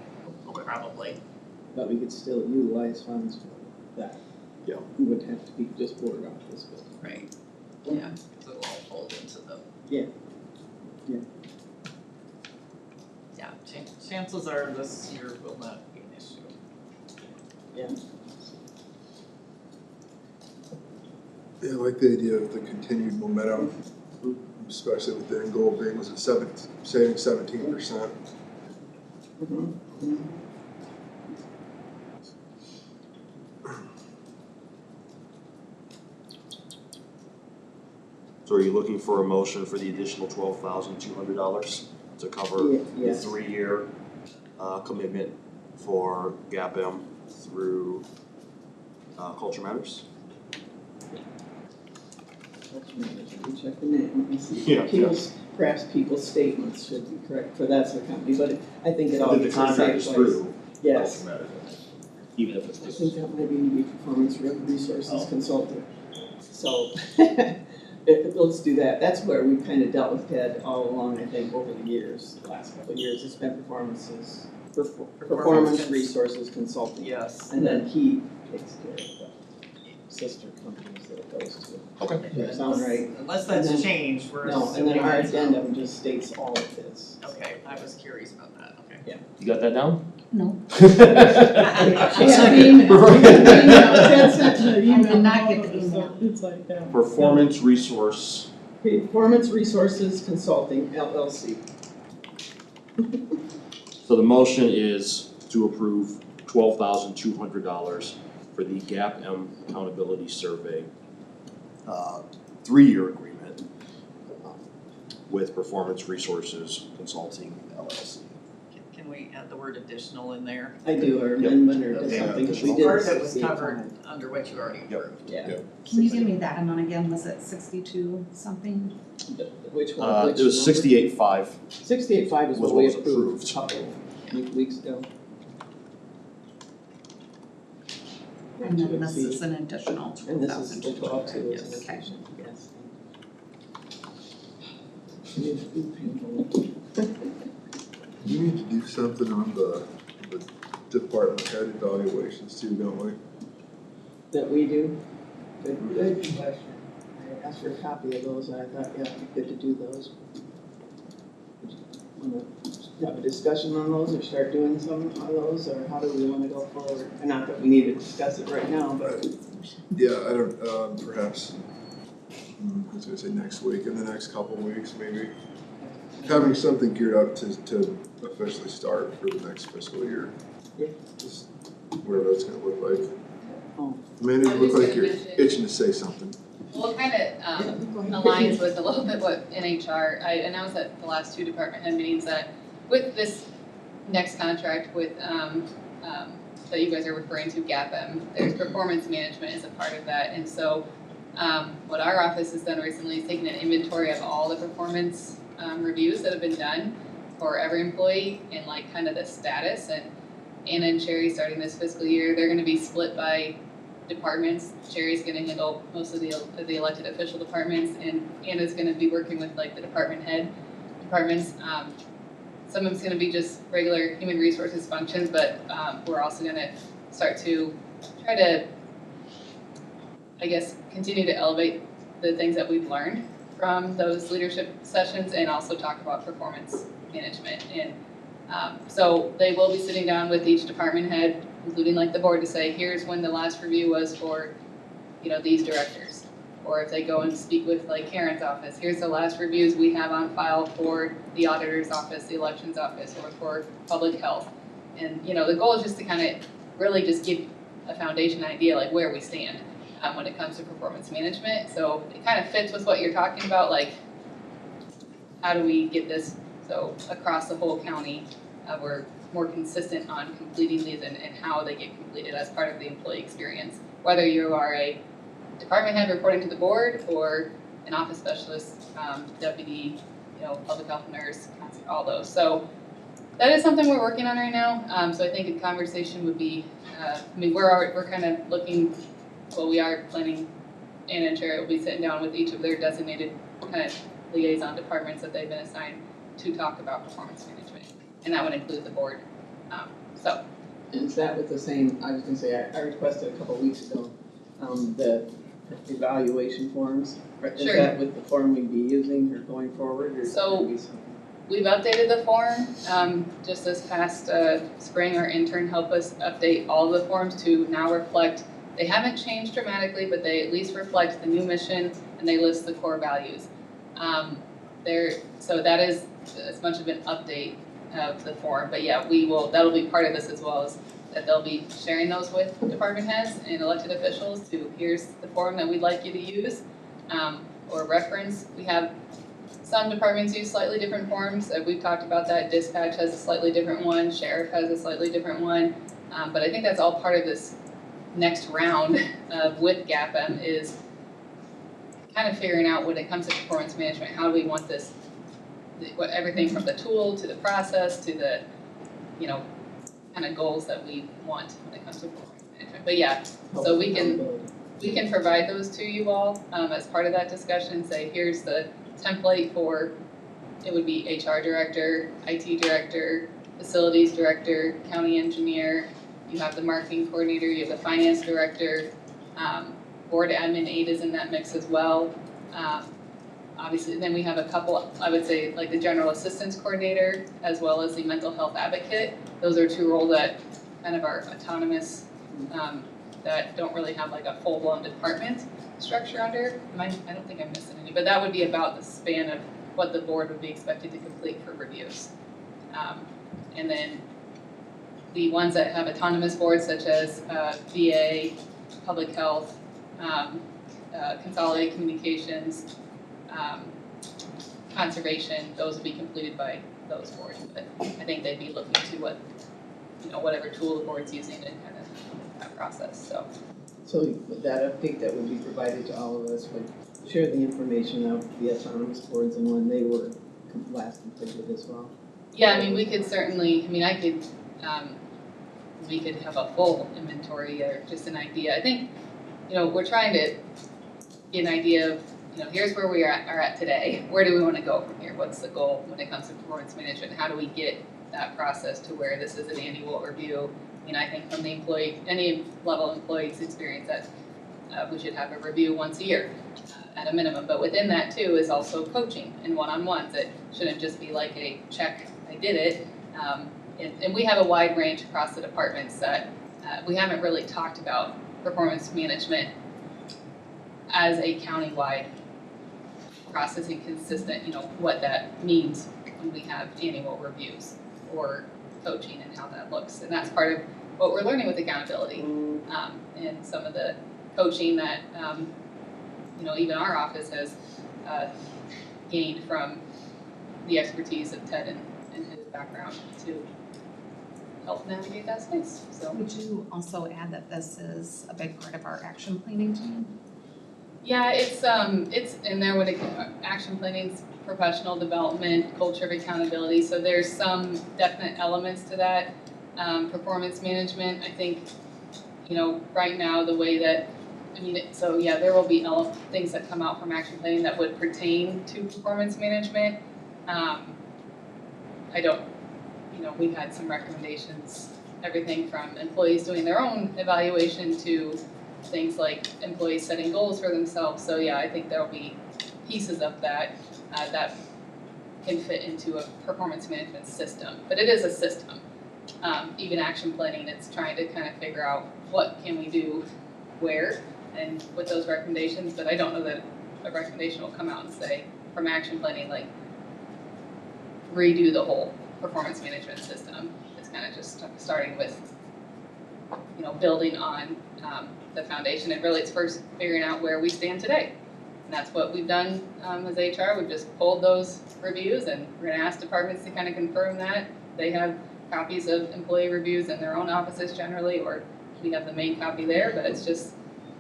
But we could still utilize funds for that. Yeah. We wouldn't have to be just board office, but. Right, yeah, so it'll all fold into the. Yeah. Yeah. Yeah, chances are this year will not be an issue. Yeah. Yeah, I like the idea of the continued momentum, especially with the end goal being, was it saving 17%? So are you looking for a motion for the additional $12,200 to cover the Yes. 3-year commitment for Gap M through Culture Matters? Check the name, let me see. Yeah, Perhaps people's statements should be correct, for that's the company, but I think it all I think gets the the same contract is place. through Yes, Culture Matters, even if it's I just. think that might be Performance Resources Oh. Consultant. So, let's do that. That's where we've kind of dealt with Ted all along, I think, over the years, the last couple of years. It's been Performance Resources Consulting. Yes. And then he takes care of the sister companies that it goes to. Okay. Does that sound right? Unless that's And then- changed, we're No, and then assuming our it's not. addendum just states all of this. Okay, I was curious about that, okay. You got that down? No. Ted sent an email. I did not get the email. It's like that. Performance Resource. Performance Resources Consulting, LLC. So the motion is to approve $12,200 for the Gap M Accountability Survey 3-year agreement with Performance Resources Consulting LLC. Can can we add the word additional in there? I do, or amendment or Yeah. something, because we did. Part of it was 68. covered under what you already approved. Yeah. Can you give me that amount again? Was it 62 something? Which one? Which It was number? 68.5. 68.5 is Was what what we was approved approved. a couple weeks ago. And then this is an additional And this is the 12,200. 12 too, is Yes. an addition, yes. We need to do something on the department head evaluations too, don't we? That we do? Good question. I asked for a copy of those, and I thought, yeah, it'd be good to do those. Want to have a discussion on those, or start doing some of those, or how do we want to go forward? And not that we need to discuss it right now, but Yeah, I don't, perhaps, I was gonna say next week, in the next couple weeks, maybe. Having something geared up to officially start for the next fiscal year. Yeah. Just whatever that's gonna look like. Oh. Amanda, I you was look like gonna you're mention- itching to say something. Well, it kind of aligns with a little bit what NHR, I announced at the last two department head meetings that with this next contract with, that you guys are referring to, GAPM, there's performance management is a part of that. And so what our office has done recently is taken an inventory of all the performance reviews that have been done for every employee and like kind of the status. And Anna and Sherry, starting this fiscal year, they're gonna be split by departments. Sherry's gonna handle most of the elected official departments, and Anna's gonna be working with like the department head departments. Some of it's gonna be just regular human resources functions, but we're also gonna start to try to, I guess, continue to elevate the things that we've learned from those leadership sessions and also talk about performance management. And so they will be sitting down with each department head, including like the board, to say, here's when the last review was for, you know, these directors. Or if they go and speak with like Karen's office, here's the last reviews we have on file for the auditor's office, the elections office, or for public health. And, you know, the goal is just to kind of really just give a foundation idea like where we stand when it comes to performance management. So it kind of fits with what you're talking about, like how do we get this so across the whole county, we're more consistent on completing these and how they get completed as part of the employee experience. Whether you are a department head reporting to the board or an office specialist, deputy, you know, public health nurse, all those. So that is something we're working on right now. So I think a conversation would be, I mean, we're kind of looking, well, we are planning, Anna and Sherry will be sitting down with each of their designated kind of liaison departments that they've been assigned to talk about performance management. And that would include the board. So. and is that with the same, I was gonna say, I requested a couple weeks ago, the evaluation forms. Is Sure. that with the form we'd be using or going forward, or is So- that gonna be something? We've updated the form, just this past spring, our intern helped us update all of the forms to now reflect, they haven't changed dramatically, but they at least reflect the new mission and they list the core values. So that is as much of an update of the form, but yeah, that'll be part of this as well, as that they'll be sharing those with department heads and elected officials to, here's the form that we'd like you to use, or reference. We have some departments use slightly different forms, we've talked about that. Dispatch has a slightly different one, sheriff has a slightly different one, but I think that's all part of this next round with GAPM is kind of figuring out when it comes to performance management, how do we want this, everything from the tool to the process to the, you know, kind of goals that we want when it comes to performance management. But yeah, so we can provide those to you all as part of that discussion, say here's the template for, it would be HR director, IT director, facilities director, county engineer, you have the marketing coordinator, you have the finance director, board admin aide is in that mix as well. Obviously, then we have a couple, I would say, like the general assistance coordinator, as well as the mental health advocate. Those are two roles that kind of are autonomous, that don't really have like a full-blown department structure under. I don't think I'm missing any, but that would be about the span of what the board would be expected to complete for reviews. And then the ones that have autonomous boards, such as VA, public health, consolidated communications, conservation, those will be completed by those boards. But I think they'd be looking to what, whatever tool the board's using to kind of that process, so. So with that update that would be provided to all of us would share the information of the autonomous boards and when they were last completed as well. Yeah, I mean, we could certainly, we could have a full inventory or just an idea. I think, we're trying to get an idea of, here's where we are at today. Where do we want to go from here? What's the goal when it comes to performance management? How do we get that process to where this is an annual review? I think from the employee, any level employee's experience that we should have a review once a year at a minimum. But within that too is also coaching and one-on-ones. It shouldn't just be like a check, I did it. And we have a wide range across the departments that we haven't really talked about performance management as a countywide process and consistent, what that means when we have annual reviews or coaching and how that looks. And that's part of what we're learning with accountability and some of the coaching that, even our office has gained from the expertise of Ted and his background to help navigate that space. So Would you also add that this is a big part of our action planning team? yeah, it's in there when action planning's professional development, culture of accountability. So there's some definite elements to that. Performance management, I think, right now the way that, so yeah, there will be things that come out from action planning that would pertain to performance management. I don't, we had some recommendations, everything from employees doing their own evaluation to things like employees setting goals for themselves. So yeah, I think there'll be pieces of that that can fit into a performance management system. But it is a system. Even action planning, it's trying to kind of figure out what can we do where and with those recommendations. But I don't know that a recommendation will come out and say from action planning, like redo the whole performance management system. It's kind of just starting with, building on the foundation. And really it's first figuring out where we stand today. And that's what we've done as HR. We've just pulled those reviews and we're gonna ask departments to kind of confirm that. They have copies of employee reviews in their own offices generally, or we have the main copy there, but it's just,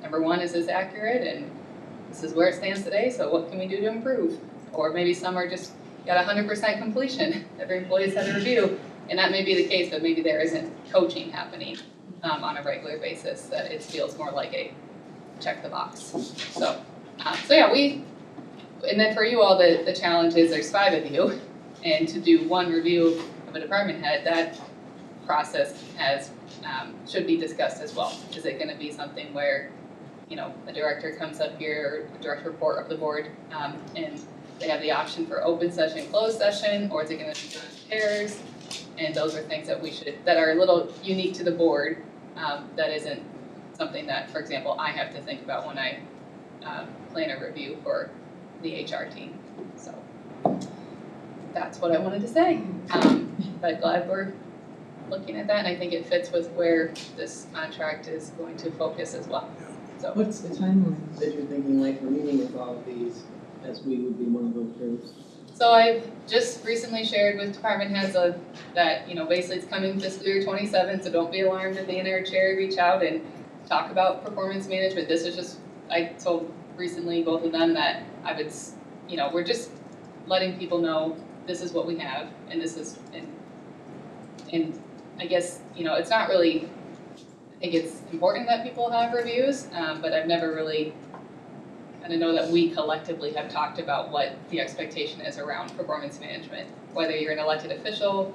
number one, is this accurate and this is where it stands today, so what can we do to improve? Or maybe some are just got 100% completion. Every employee's had a review, and that may be the case, but maybe there isn't coaching happening on a regular basis, that it feels more like a check the box. So yeah, and then for you all, the challenge is there's 5 of you, and to do one review of a department head, that process should be discussed as well. Is it gonna be something where, a director comes up here, or a direct report of the board, and they have the option for open session, closed session, or is it gonna be done in pairs? And those are things that are a little unique to the board, that isn't something that, for example, I have to think about when I plan a review for the HR team. So that's what I wanted to say. But glad we're looking at that, and I think it fits with where this contract is going to focus as well. So What's the timeline that you're thinking, like, for meeting with all of these, as we would be one of those groups? So I've just recently shared with department heads that, basically it's coming fiscal year 27, so don't be alarmed if the inner chair reach out and talk about performance management. This is just, I told recently both of them that I would, we're just letting people know this is what we have, and this is, and I guess, it's not really, I think it's important that people have reviews, but I've never really, and I know that we collectively have talked about what the expectation is around performance management, whether you're an elected official,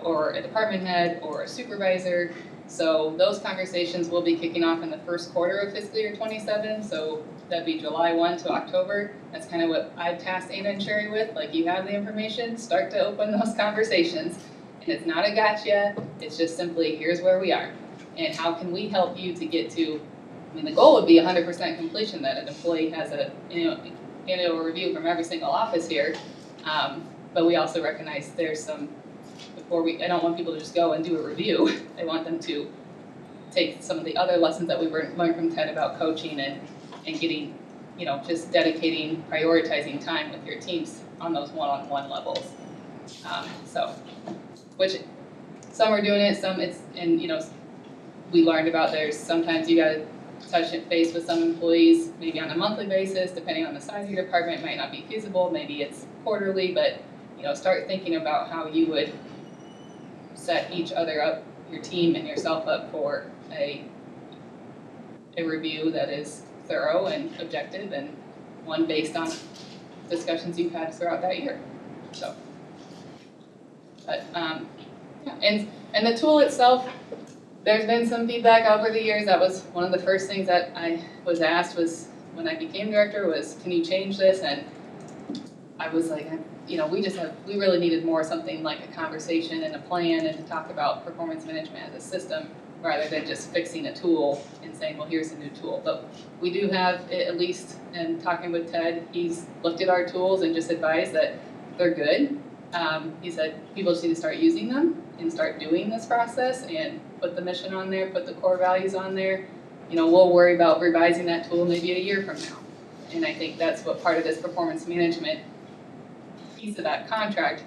or a department head or a supervisor. So those conversations will be kicking off in the first quarter of fiscal year 27. So that'd be July 1 to October. That's kind of what I've tasked Anna and Sherry with. Like, you have the information, start to open those conversations. And it's not a gotcha, it's just simply, here's where we are. And how can we help you to get to, the goal would be 100% completion, that an employee has a annual review from every single office here. But we also recognize there's some, I don't want people to just go and do a review. I want them to take some of the other lessons that we learned from Ted about coaching and getting, just dedicating, prioritizing time with your teams on those one-on-one levels. So, which, some are doing it, some it's, and we learned about there's sometimes you gotta touch it base with some employees, maybe on a monthly basis, depending on the size of your department, it might not be feasible, maybe it's quarterly, but, start thinking about how you would set each other up, your team and yourself up for a review that is thorough and objective and one based on discussions you've had throughout that year, so. But, yeah, and the tool itself, there's been some feedback over the years. That was one of the first things that I was asked was when I became director was, can you change this? And I was like, we really needed more something like a conversation and a plan and to talk about performance management as a system rather than just fixing a tool and saying, well, here's a new tool. But we do have, at least in talking with Ted, he's looked at our tools and just advised that they're good. He said people just need to start using them and start doing this process and put the mission on there, put the core values on there. We'll worry about revising that tool maybe a year from now. And I think that's what part of this performance management piece of that contract,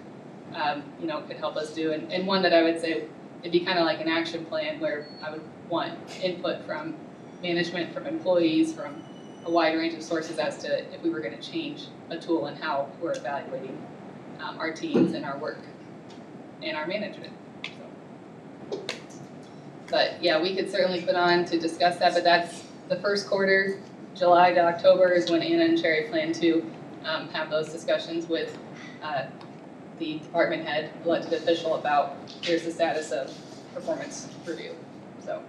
could help us do. And one that I would say it'd be kind of like an action plan where I would want input from management, from employees, from a wide range of sources as to if we were going to change a tool and how we're evaluating our teams and our work and our management. So. But yeah, we could certainly put on to discuss that, but that's the first quarter, July to October is when Anna and Sherry plan to have those discussions with the department head, elected official about here's the status of performance review. So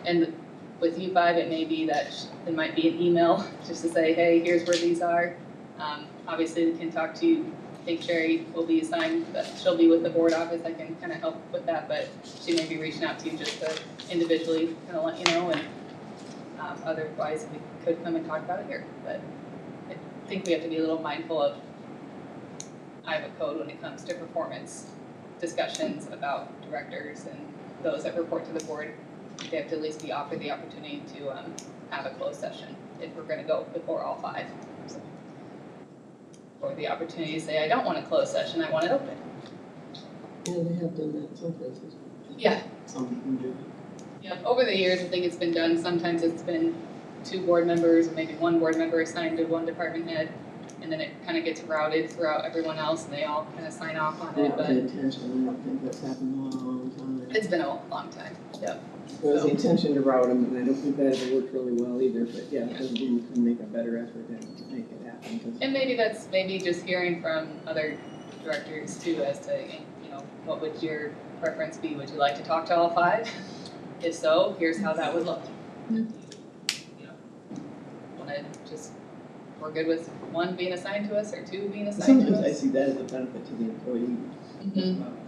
and with U5 it may be that it might be an email just to say, hey, here's where these are. Obviously we can talk to, I think Sherry will be assigned, she'll be with the board office, I can kind of help with that, but she may be reaching out to you just to individually kind of let you know, and otherwise we could come and talk about it here. But I think we have to be a little mindful of Iowa code when it comes to performance discussions about directors and those that report to the board. They have to at least be offered the opportunity to have a closed session if we're going to go before all 5. So, or the opportunity to say, I don't want a closed session, I want it open. And they have done that in some places. Yeah. Some people do. Yeah, over the years, I think it's been done. Sometimes it's been 2 board members, or maybe 1 board member assigned to 1 department head, and then it kind of gets routed throughout everyone else, and they all kind of sign off on it. But the intention, I don't think that's happened in a long time. It's been a long time. Yep. There was the intention to route them, and I don't think that ever worked really well either. But yeah, we can make a better effort to make it happen. And maybe that's just hearing from other directors too, as to what would your preference be? Would you like to talk to all 5? If so, here's how that would look. We're good with 1 being assigned to us or 2 being assigned to us. Sometimes I see that as a benefit to the employee.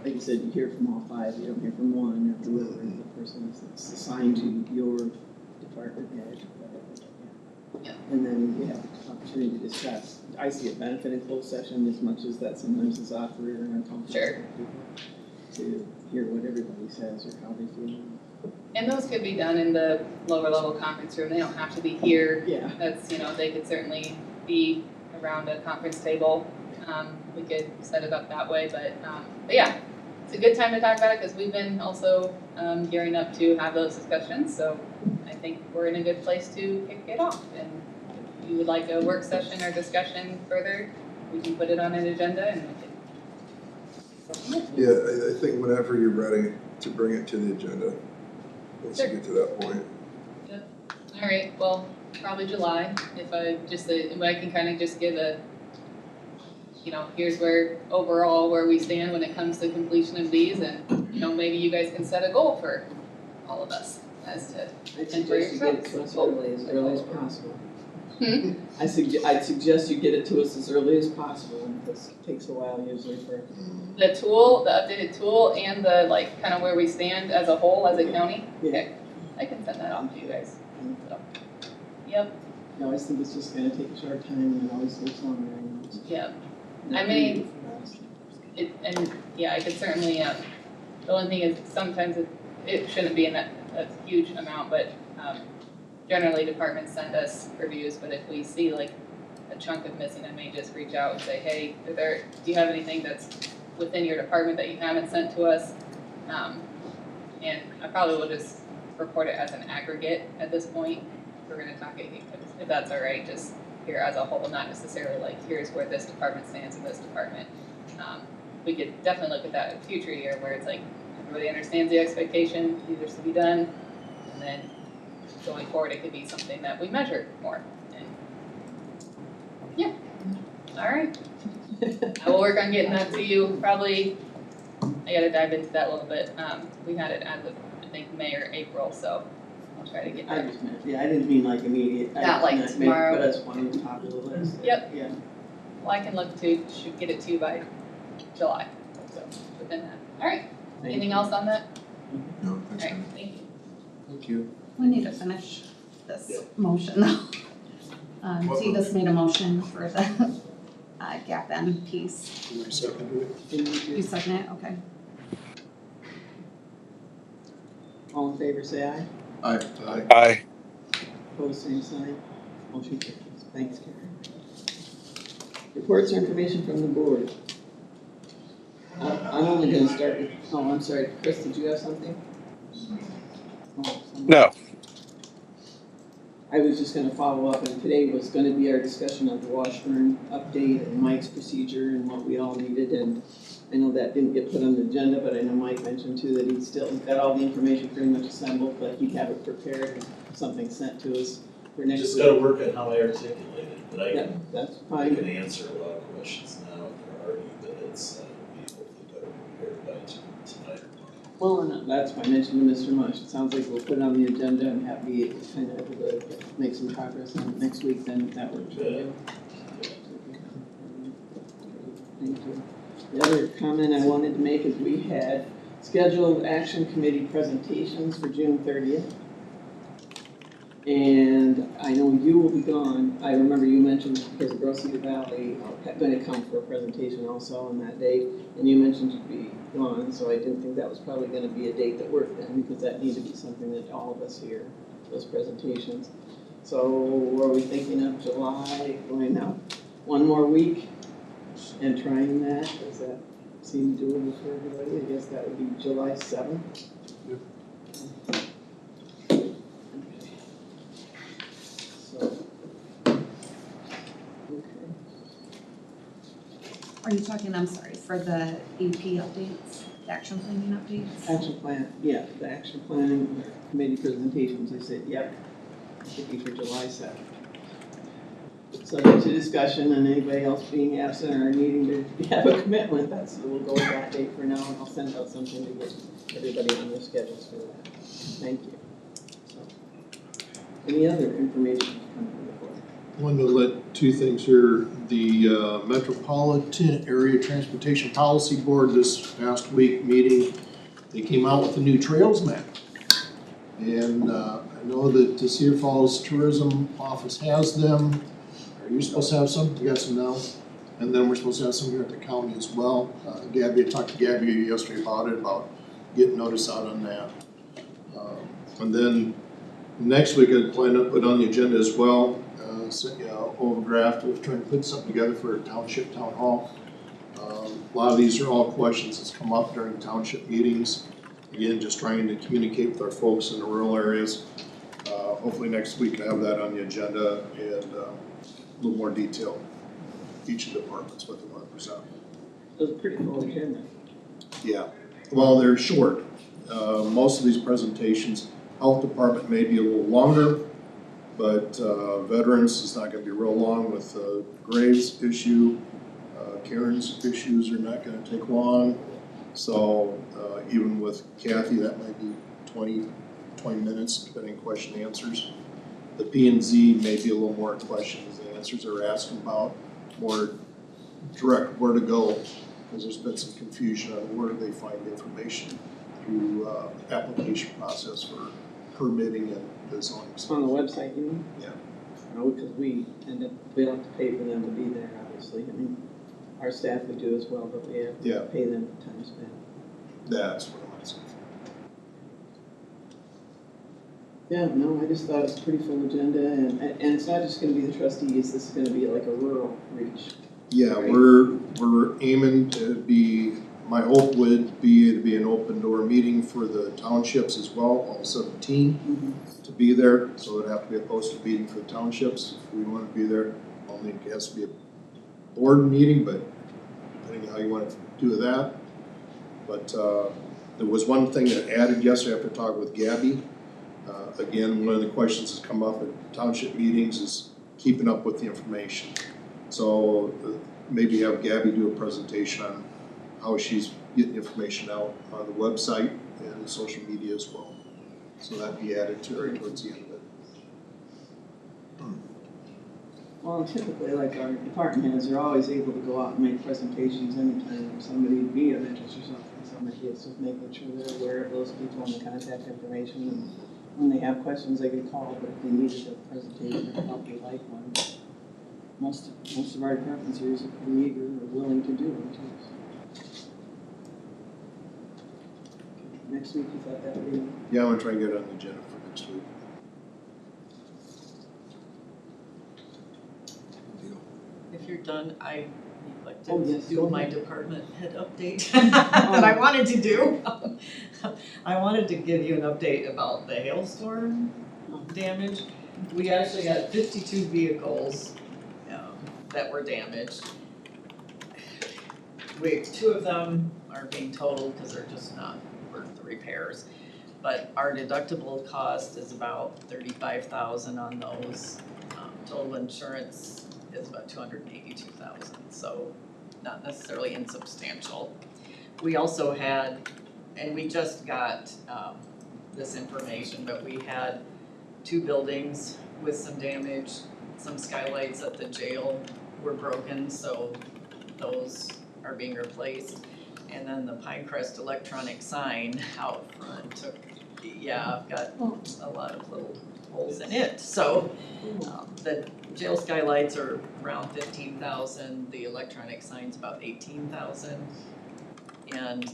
Like you said, you hear from all 5, you don't hear from 1 or whoever the person is that's assigned to your department head, whatever. Yeah. And then you have the opportunity to discuss. I see a benefit in closed session as much as that sometimes is awkward or uncomfortable for people to hear what everybody says or how they feel. And those could be done in the lower level conference room. They don't have to be here. Yeah. That's, they could certainly be around a conference table. We could set it up that way, but yeah, it's a good time to talk about it because we've been also gearing up to have those discussions. So I think we're in a good place to kick it off. And if you would like a work session or discussion further, we can put it on an agenda and we can. Yeah, I think whenever you're ready to bring it to the agenda, once you get to that point. Yep. All right, well, probably July, if I can kind of just give a, here's where we stand when it comes to completion of these, and, maybe you guys can set a goal for all of us as to. I'd suggest you get it to us early as possible. Hmm? I'd suggest you get it to us as early as possible, because it takes a while usually for. The tool, the updated tool, and the, kind of where we stand as a whole, as a county? Yeah. Okay, I can send that off to you guys. So, yep. I always think it's just gonna take a short time, and it always takes longer, Yep. I mean, I could certainly, the only thing is sometimes it shouldn't be in a huge amount, but generally departments send us reviews, but if we see a chunk of missing, I may just reach out and say, hey, do you have anything that's within your department that you haven't sent to us? And I probably will just report it as an aggregate at this point. We're gonna talk, if that's all right, just here as a whole, not necessarily like, here's where this department stands in this department. We could definitely look at that in a future year where it's like, everybody understands the expectation, these are to be done, and then going forward, it could be something that we measure more. And yeah, all right. I will work on getting that to you. Probably, I gotta dive into that a little bit. We had it as of, I think, May or April, so I'll try to get I that. just meant, yeah, I didn't mean like immediate. I Not just like meant tomorrow. Maybe put us one on the top of the list. Yep. Yeah. Well, I can look to, should get it to you by July, so within that. All right, anything else on that? No, All thanks, right, man. thank you. Thank you. We need to finish this motion though. T just made a motion for the gap end piece. Can I second it? You second it, okay. All in favor, say aye. Aye. Aye. Opposed, same sign. Motion carries. Thanks, Karen. Reports or information from the board. I'm only gonna start with, oh, I'm sorry, Chris, did you have something? Oh, No. I was just gonna follow up, and today was gonna be our discussion of the Washburn update and Mike's procedure and what we all needed, and I know that didn't get put on the agenda, but I know Mike mentioned too that he's got all the information pretty much assembled, but he'd have it prepared and something sent to us for next week. Just gotta work on how I articulate it, but I Yeah, can, that's I fine. can answer a lot of questions now if there are any, but it's, be hopefully better prepared by tonight. Well, and that's why I mentioned to Mr. Mush, it sounds like we'll put it on the agenda and have be kind of able to make some progress on it next week, then if that works for you. Thank you. The other comment I wanted to make is we had scheduled action committee presentations for June 30th. And I know you will be gone. I remember you mentioned because of Gross Cedar Valley going to come for a presentation also on that date. And you mentioned you'd be gone, so I didn't think that was probably going to be a date that worked then, because that needed to be something that all of us hear, those presentations. So were we thinking of July, going out one more week and trying that? Does that seem doable for everybody? I guess that would be July 7th. Yep. So, okay. Are you talking, I'm sorry, for the AP updates, the action planning updates? Action plan, yeah, the action planning committee presentations, I said, yep, should be for July 7th. Subject to discussion and anybody else being absent or needing to have a commitment, we'll go with that date for now, and I'll send out something to get everybody on their schedules for that. Thank you. So, any other information from the board? Wanted to let two things here. The Metropolitan Area Transportation Policy Board this past week meeting, they came out with a new trails map. And I know that the Cedar Falls Tourism Office has them. Are you supposed to have some? You got some now? And then we're supposed to have some here at the county as well. Gabby, I talked to Gabby yesterday about it, about getting notice out on that. And then next week I plan to put on the agenda as well, overdraft of trying to put something together for a township town hall. A lot of these are all questions that's come up during township meetings. Again, just trying to communicate with our folks in the rural areas. Hopefully next week I have that on the agenda and a little more detail. Each of the departments, what they want to present. It was a pretty full agenda. Yeah, well, they're short. Most of these presentations, health department may be a little longer, but veterans is not gonna be real long with Graves issue. Karen's issues are not gonna take long. So even with Kathy, that might be 20 minutes, depending on question and answers. The P and Z may be a little more questions and answers they're asking about, more direct where to go, because there's been some confusion on where do they find the information through application process for permitting and the zoning. On the website, you mean? Yeah. No, because we don't have to pay for them to be there, obviously. I mean, our staff would do as well, but we have to pay them for time spent. That's what I'm asking Yeah, no, I just thought it was a pretty full agenda, and it's not just gonna be the trustees, this is gonna be like a rural reach. Yeah, Right. we're aiming to be, my hope would be to be an open door meeting for the townships as well, all 17 to be there. So it'd have to be a posted meeting for the townships if we want to be there. Only it has to be a board meeting, but depending on how you want to do that. But there was one thing that added yesterday after talking with Gabby. Again, one of the questions that's come up at township meetings is keeping up with the information. So maybe have Gabby do a presentation on how she's getting information out on the website and social media as well. So that'd be added to her towards the end of it. Well, typically, like our department heads are always able to go out and make presentations anytime there's somebody to be of interest or something. Somebody is just making sure they're aware of those people and the contact information. And when they have questions, they get called, but if they needed a presentation or help, they like one. Most of our departments here are pretty eager or willing to do them too. Next week, you thought that would be? Yeah, I'm gonna try and get it on the agenda for next week. If you're done, I neglected Oh, yes, to go do my ahead. department head update that I wanted to do. I wanted to give you an update about the hailstorm damage. We actually got 52 vehicles that were damaged. Two of them are being totaled because they're just not worth the repairs. But our deductible cost is about $35,000 on those. Total insurance is about $282,000, so not necessarily insubstantial. We also had, and we just got this information, but we had 2 buildings with some damage. Some skylights at the jail were broken, so those are being replaced. And then the Pinecrest electronic sign out front I've got a lot of little holes in it. So the jail skylights are around 15,000, the electronic sign's about 18,000. And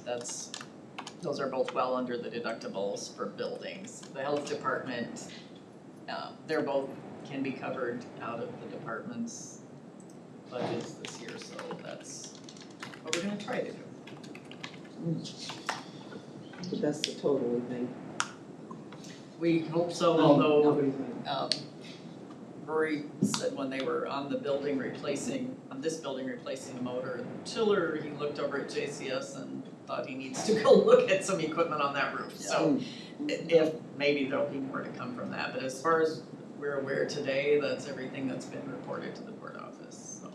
those are both well under the deductibles for buildings. The health department, they're both can be covered out of the department's budgets this year, so that's what we're gonna try to do. But that's the total, we think. We hope so, although Rory said when they were on this building replacing the motor and the chiller, he looked over at JCS and thought he needs to go look at some equipment on that roof. So if maybe there'll be more to come from that, but as far as we're aware today, that's everything that's been reported to the court office, so.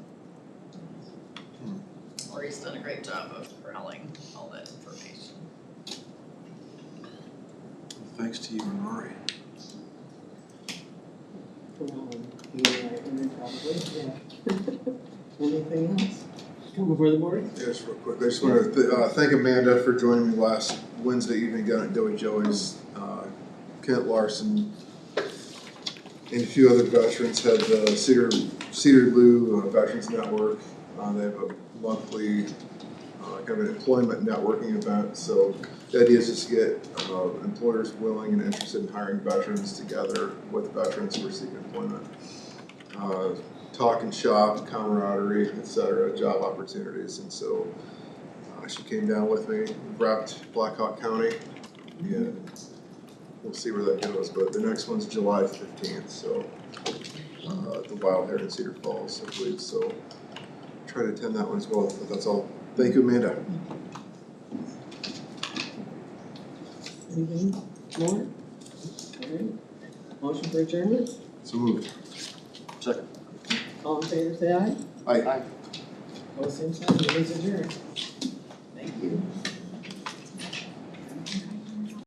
Rory's done a great job of corralling all that information. Thanks to you and Rory. Anything else? Come before the board? Yes, real quick. I just want to thank Amanda for joining me last Wednesday evening down at Doughy Joey's. Kent Larson and a few other veterans had the Cedar Blue Veterans Network. They have a monthly kind of an employment networking event. So the idea is just to get employers willing and interested in hiring veterans together with veterans who are seeking employment. Talk and shop, camaraderie, etc., job opportunities. And so she came down with me, wrapped Blackhawk County, and we'll see where that goes. But the next one's July 15th, so the Wild Hair in Cedar Falls, I believe. So try to attend that one as well. But that's all. Thank you, Amanda. Anything more? All right. Motion for adjournment? So moved. Second. All in favor, say aye. Aye. Opposed, same sign. Meeting's adjourned. Thank you.